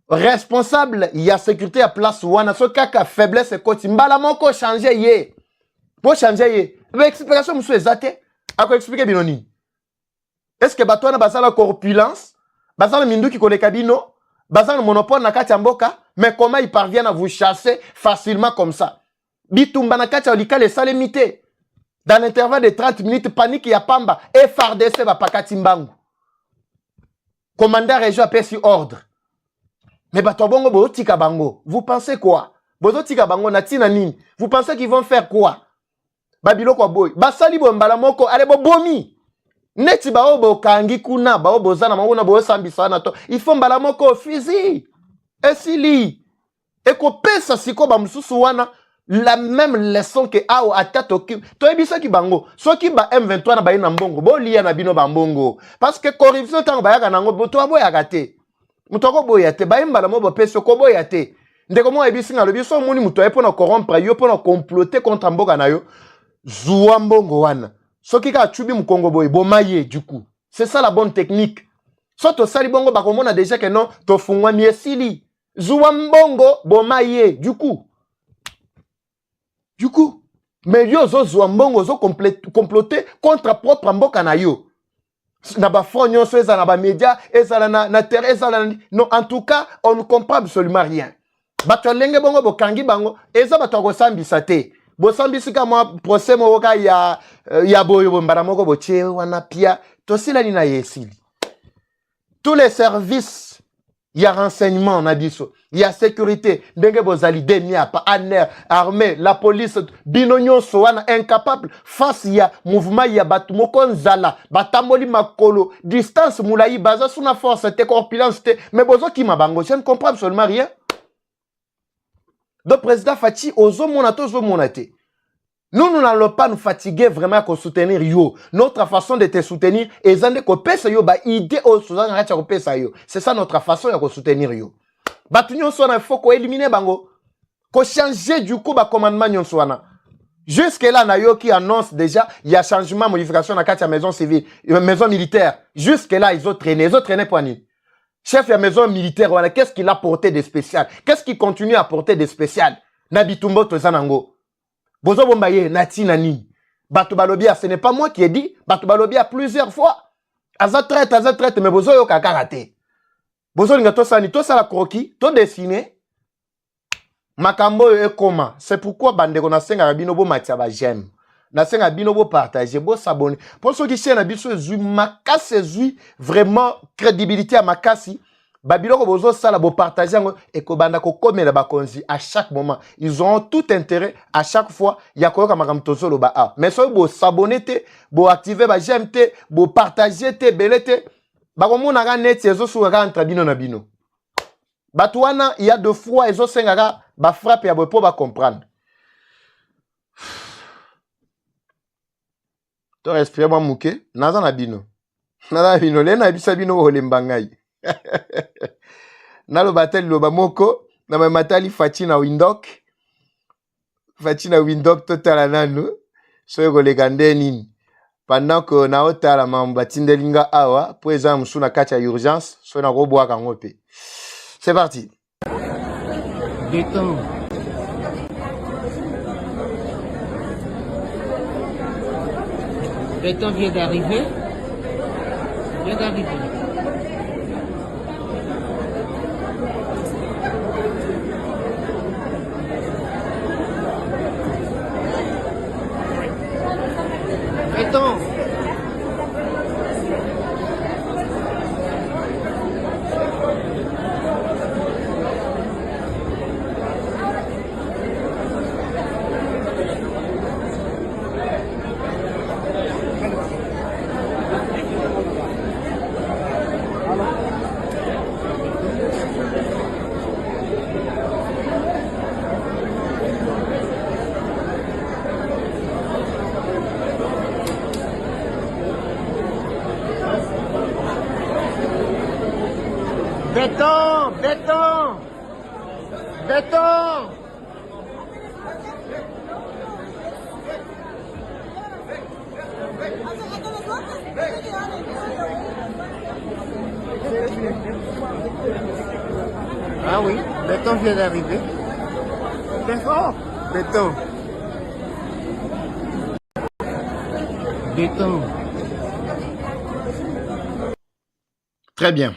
responsable ya sécurité à place wana so kaka faiblesse et koti mbala moko changer ye pour changer ye mais explication monsieur ezate ako expliquer bino ni est-ce que bato wana basala corpulence basala minduki koleka bino basala monopole na kati ya mboka mais comment ils parviennent à vous chasser facilement comme ça bitumba na kati ya Walikale salemité. Dans l'intervalle de 30 minutes, panique, il y a Pamba. Et FARDC va pas Katimbangu. Commandant région a payé sur ordre. Mais Batobongo, Botika Bango. Vous pensez quoi? Bozotika Bango, Natina Nini. Vous pensez qu'ils vont faire quoi? Babilo kwa boy. Basali bo mbalamoko, allez bo bomi. Neti bao bo kangi kuna, bao bo zana, mauna bo sambi sana to. Il faut mbalamoko fizi. Et sili. Et ko pesa siko ba msusu wana. La même leçon que Ao Atatoki. Toi, ebisa ki bango. So ki ba M23 na bayi na mbongo. Bo liya na bino ba mbongo. Parce que corruption tango bayaka nango. Boto abo yagate. Mutoko bo yate. Bayi mbala mo bo peso ko bo yate. Ndeko mo ebisi nga lobi. So moni muto epo na corrompre yo. Po na comploter contre mboka na yo. Zouwa mbongo wana. So ki ka chubi mkongo boy. Bo maye du coup. C'est ça la bonne technique. So to sali bongo bako mona déjà que non. To fungwa miesili. Zouwa mbongo bo maye du coup. Mais yo zo mbongo zo comploter contre propre mboka na yo. Na ba fonyo so ezala na ba média, ezala na terre, ezala na... Non, en tout cas, on ne comprend absolument rien. Bato lenge bongo bokangi bango, eza bato kosambisa te. Bo sambisi ka moi procès moka ya boyo mbara moko boche wana pia tosila ni na yesili. Tous les services, il y a renseignement, on a dit ça. Il y a sécurité. Ndenge bozali demiapa, ANER, armée, la police, binonyo soana incapable face ya mouvement ya batu moko nzala, batamoli makolo, distance moulayi baza sous la force, te corpulence te, mais bozo ki mabango, je ne comprends absolument rien. Donc président Fachi, ozo monato, ozo monate. Nous n'allons pas nous fatiguer vraiment à soutenir yo. Notre façon de te soutenir est de yo ba idée au yo. C'est ça notre façon de soutenir yo. Batunyo sona faut ko éliminer bango. Ko changer du coup ba commandement nyon sona. Jusque là na yo qui annonce déjà il y a changement modification dans la maison civile, maison militaire. Jusque là ils ont traîné pour ni. Chef de la maison militaire voilà, qu'est-ce qu'il a porté de spécial? Qu'est-ce qu'il continue à porter de spécial? Nabitumbo to zanango. Bozo bombaye nati nani. Bato balobia, ce n'est pas moi qui ai dit. Bato balobia plusieurs fois. Aza traite, mais bozo yo kakarate. Bozo linga to sani, to sala croquis, to dessiné. Makambo e koma. C'est pourquoi bande ko na senga bino bo matia ba j'aime. Na senga bino bo partager, bo s'abonner. Pour ceux qui chaîne biso zui makase zui vraiment crédibilité à makasi. Babylon bozo sala bo partager et ko banda ko komela bakonzi à chaque moment. Ils ont tout intérêt à chaque fois ya ko makam tozo lo ba a. Mais so bo s'abonner te, bo activer ba j'aime te, bo partager te belete. Ba ko mona ga net ezo suka entre bino na bino. Batouana il y a deux fois ezo sengaka ba frappe ya bo po ba comprendre. To respirer ba muke, naza na bino. Naza bino le na bisa bino ho lembangai. Nalo batel loba moko na matali Fachi na Windhoek totala nanu so yoko legande nini pendant que na otala mamba tindelinga awa po eza musuna kati ya urgence so na robwa kango pe. C'est parti. Béton. Béton vient d'arriver. Béton. Béton, béton, béton. Ah oui, béton vient d'arriver. Béton, béton. Béton. Très bien.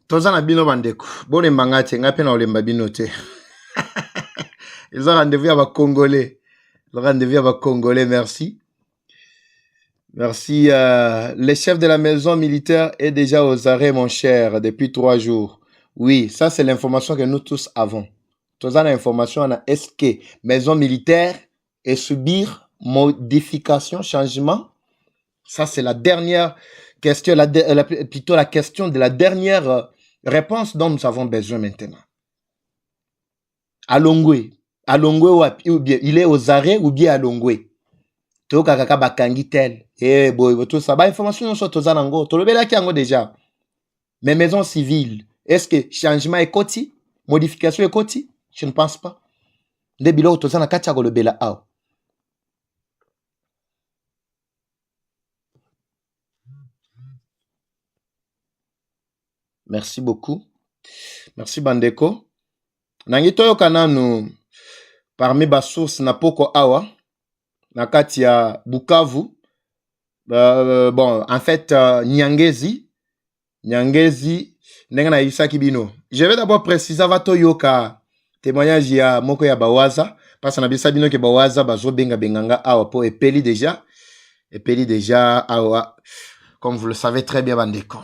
Tozana bino bandeko. Bone mbangate ngape na olemba bino te. Ils ont rendez-vous à ba Congolais. Ils ont rendez-vous à ba Congolais, merci. Merci. Le chef de la maison militaire est déjà aux arrêts, mon cher, depuis 3 jours. Oui, ça c'est l'information que nous tous avons. Tozana information à est-ce que maison militaire et subir modification, changement. Ça c'est la dernière question, plutôt la question de la dernière réponse dont nous avons besoin maintenant. Alongwe ou bien il est aux arrêts ou bien Alongwe. To kakaka bakangi tel. Eh boy, tout ça ba information sur tozanango, to lobela ki ango déjà. Mais maison civile, est-ce que changement est koti? Modification est koti? Je ne pense pas. De bilo tozana katia ko lobela ao. Merci beaucoup. Merci Bandeko. Nangito kananu parmi ba source na poko awa na kati ya Bukavu. Bon, en fait, Nyangezi, ndenge na Isaki bino. Je vais d'abord préciser vato yoka témoignage ya moko ya bawaza, parce que na bisa bino ke bawaza bazo benga benganga awa po epeli déjà awa, comme vous le savez très bien bandeko.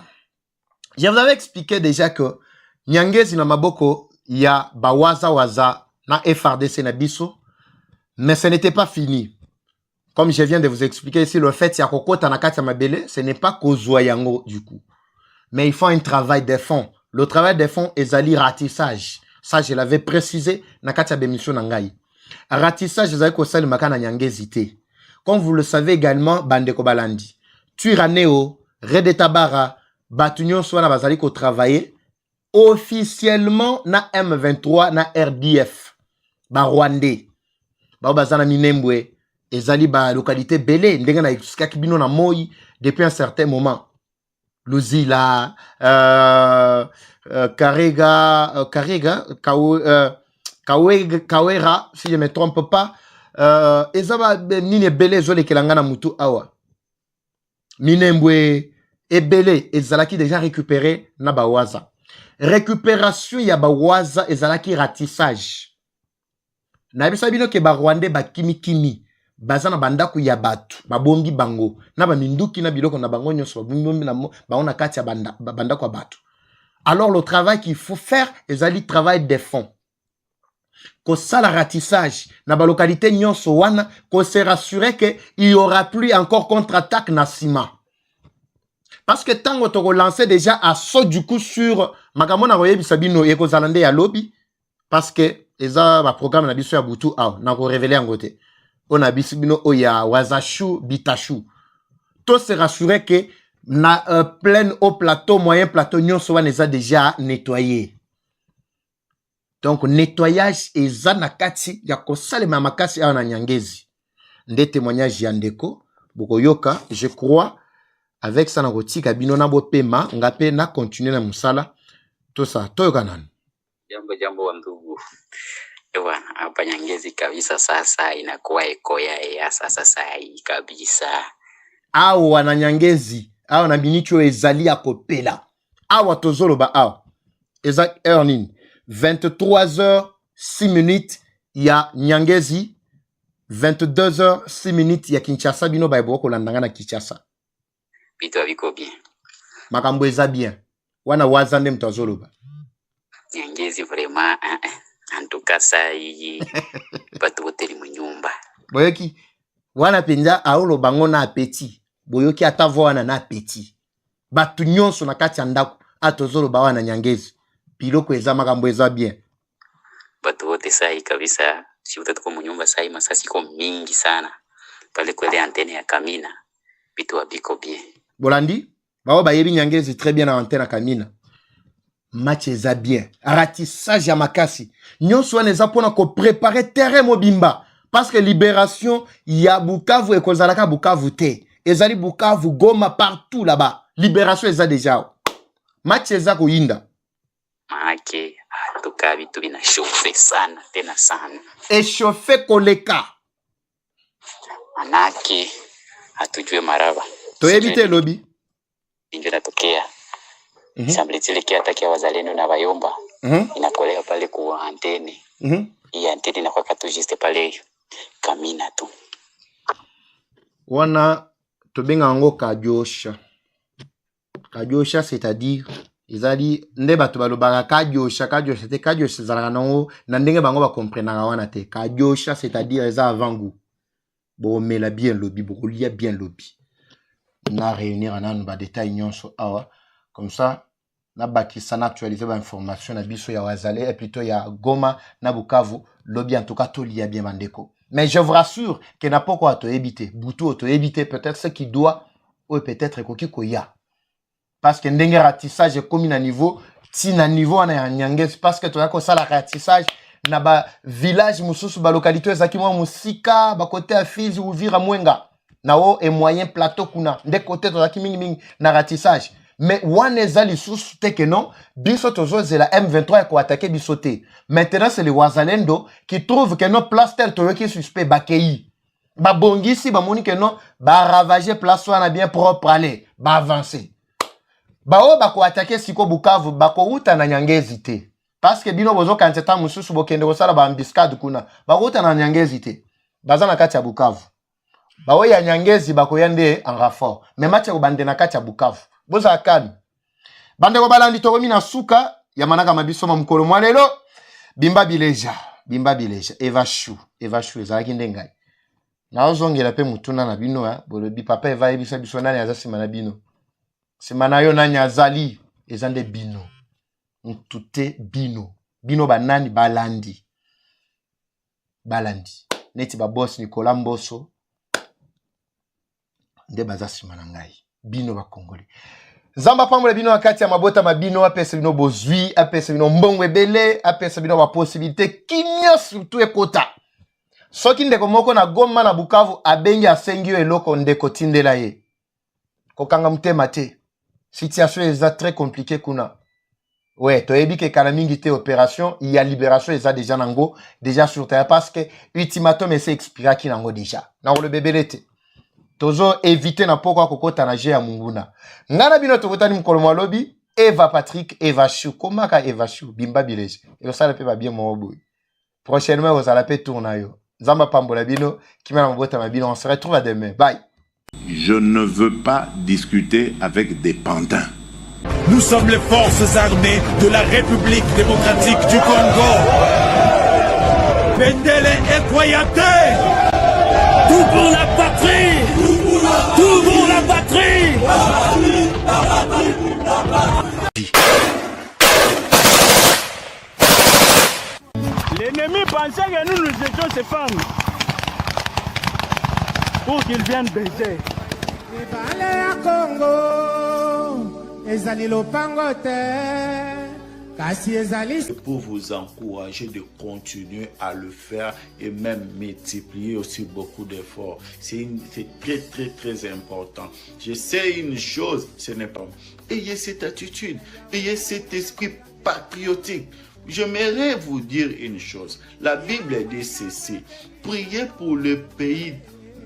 Je vous avais expliqué déjà que Nyangezi na maboko ya bawaza waza na FRDC na biso, mais ce n'était pas fini. Comme je viens de vous expliquer ici, le fait ya kokota na kati ya mabele, ce n'est pas kozwa yango du coup. Mais il faut un travail de fond. Le travail de fond est zali ratissage. Ça, je l'avais précisé na kati ya bémission na ngai. Ratissage, zali kosali makana Nyangezi te. Comme vous le savez également, bandeko balandi. Tuiraneo, Rede Tabara, Batunyon Swana bazali ko travailler officiellement na M23 na RDF. Ba Rwandais. Ba bazana Minembwe. Ezali ba localité belé ndenge na iskaki bino na moi depuis un certain moment. Luzila, Kawera, si je ne me trompe pas, ezaba nini belé zole kelanga na mutu awa. Minembwe ebele ezalaki déjà récupéré na bawaza. Récupération ya bawaza ezalaki ratissage. Na bisa bino ke ba Rwandais ba kimi bazana bandaku ya batu babombi bango na ba minduki na biloko na bango nyonso babombi na baona kati ya bandaku ya batu. Alors le travail qu'il faut faire ezali travail de fond. Ko sala ratissage na ba localité nyonso wana ko se rassurer que il y aura plus encore contre-attaque na Sima. Parce que tango to lancer déjà à saut du coup sur makamona royebi bino eko zalande ya lobby parce que eza ba programme na biso ya butu aw na ko révéler ngote. On a bisibino oya wazashu bitashu. Tout se rassurer que na plein haut plateau, moyen plateau, nyonso wana eza déjà nettoyé. Donc nettoyage eza na kati ya kosale makasi awa na Nyangezi. Nde témoignage ya ndeko boko yoka, je crois avec ça na kotika bino na bopema ngape na continuer na musala. Tout ça toyoka nani. Jambo wa ndugu. Ewa, hapa Nyangezi kabisa sasa inakuwa ekoya ya sasa hii kabisa. Awa na Nyangezi, awa na binicho ezali ya kopela. Awa tozoloba awa. Eza earning 23h06 ya Nyangezi, 22h06 ya Kinshasa bino baibo kolandanga na Kinshasa. Bito biko bien. Makambo eza bien. Wana wazande mtazoloba. Nyangezi vraiment en tout cas ça yi batu hoteli munyumba. Boyoki wana penza aulo bango na appétit. Boyoki atavona na appétit. Batu nyonso na kati ya ndako atozolo ba wana Nyangezi. Piloko eza makambo eza bien. Batu wote sai kabisa si utatoka munyumba sai masasi ko mingi sana. Pale kwele antenne ya Kamina. Bitu abiko bien. Bolandi bawo bayebi Nyangezi très bien na antenne ya Kamina. Match eza bien. Ratissage ya makasi. Nyonso wana eza pona ko préparer terrain mobimba. Parce que libération ya Bukavu et kozalaka Bukavu te. Ezali Bukavu, Goma, partout là-bas. Libération eza déjà. Match eza ko yinda. Maake, atuka bitu bina chauffe sana, tena sana. Échauffé koleka. Manake, atujue maraba. Toyebite lobby. Injo natokea. Sambletile kia atakia wazalendo na bayomba. Inakolea pale ku antene. Hii antene inakuwa katu juste pale Kamina tu. Wana tobenga ngo kajosha. Kajosha c'est-à-dire ezali nde bato balobaka kajosha te kajosha zalaka nango na ndenge bango ba comprendre wana te. Kajosha c'est-à-dire eza avant-goût. Bo mela bien lobby, bo lia bien lobby. Na réunir ananu ba détail nyonso awa. Comme ça, na bakisa na actualiser ba information na biso ya wazale et plutôt ya Goma na Bukavu, lobby en tout cas tout lié bien bandeko. Mais je vous rassure que n'a pas quoi to éviter, butu to éviter peut-être ce qui doit ou peut-être koki koya. Parce que ndenge ratissage comme na niveau tina niveau na Nyangezi parce que to yako sala ratissage na ba village mususu ba localité ezaki mwa musika ba côté à Fizi ou Vira Mwenga. Na o et moyen plateau kuna nde côté to yaki mingi na ratissage. Mais Waneza lisusu te que non, biso tozo la M23 ko attaquer bisoté. Maintenant c'est les Wazalendo qui trouvent que non place tel to qui suspect bakei. Ba bongisi ba moni que non, ba ravager place wana bien propre aller, ba avancer. Ba o ba ko attaquer siko Bukavu ba ko uta na Nyangezi te. Parce que bino bozo kanteta mususu bokende ko sala ba ambiscade kuna. Ba ko uta na Nyangezi te. Baza na kati ya Bukavu. Ba o ya Nyangezi ba ko yande en renfort. Mais match ko bande na kati ya Bukavu. Boza akani. Bande ko balandi to mina suka ya manaka mabiso ma mukolo mwanelo Bimba Bileja Eva Chou ezalaki ndengai. Na ozongela pe mutuna na bino ya bolobi papa eva ebisa biso nani azasima na bino. Simana yo nani azali ezande bino. Ntute bino banani balandi. Neti ba boss Nicolas Mboso nde bazasima na ngai. Bino ba Congolais. Zamba pambole bino akati ya mabota mabino apesa bino bozui apesa bino mbongwe bele apesa bino ba possibilité kimia surtout ekota. Soki ndeko moko na Goma na Bukavu abengi asengi yo eloko ndeko tindela ye. Kokanga mutema te. Situation eza très compliquée kuna. Ouais, toyebi ke kala mingi te opération, il y a libération eza déjà nango, déjà sur terre parce que ultimatum ese expira ki nango déjà. Na le bébelete. Tozo éviter na poko kokota na je ya munguna. Ngana bino tokotani mukolo mwa lobi Eva Patrick Eva Chou komaka Eva Chou Bimba Bileja. Et ça le peut pas bien mo boy. Prochainement vous allez pe tourna yo. Zamba pambola bino kimana mabota mabino on se retrouve à demain. Bye. Je ne veux pas discuter avec des pantins. Nous sommes les forces armées de la République démocratique du Congo. Pendele Ekoyate, tout pour la patrie, tout pour la patrie. L'ennemi pensait que nous étions ses femmes pour qu'ils viennent baiser. Pour vous encourager de continuer à le faire et même multiplier aussi beaucoup d'efforts. C'est très très très important. Je sais une chose, ce n'est pas. Ayez cette attitude, ayez cet esprit patriotique. J'aimerais vous dire une chose. La Bible dit ceci. Priez pour le pays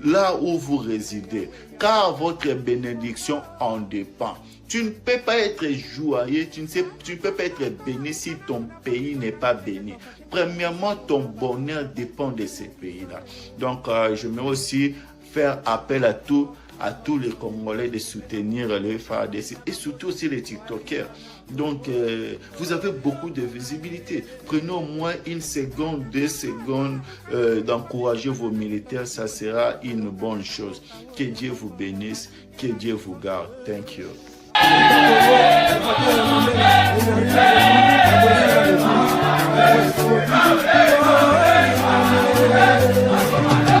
là où vous résidez, car votre bénédiction en dépend. Tu ne peux pas être joyeux, tu ne peux pas être béni si ton pays n'est pas béni. Premièrement, ton bonheur dépend de ce pays-là. Donc, je vais aussi faire appel à tous les Congolais de soutenir le FARDC et surtout aussi les TikTokers. Donc, vous avez beaucoup de visibilité. Prenez au moins 1 seconde, 2 secondes d'encourager vos militaires. Ça sera une bonne chose. Que Dieu vous bénisse, que Dieu vous garde. Thank you. Oh,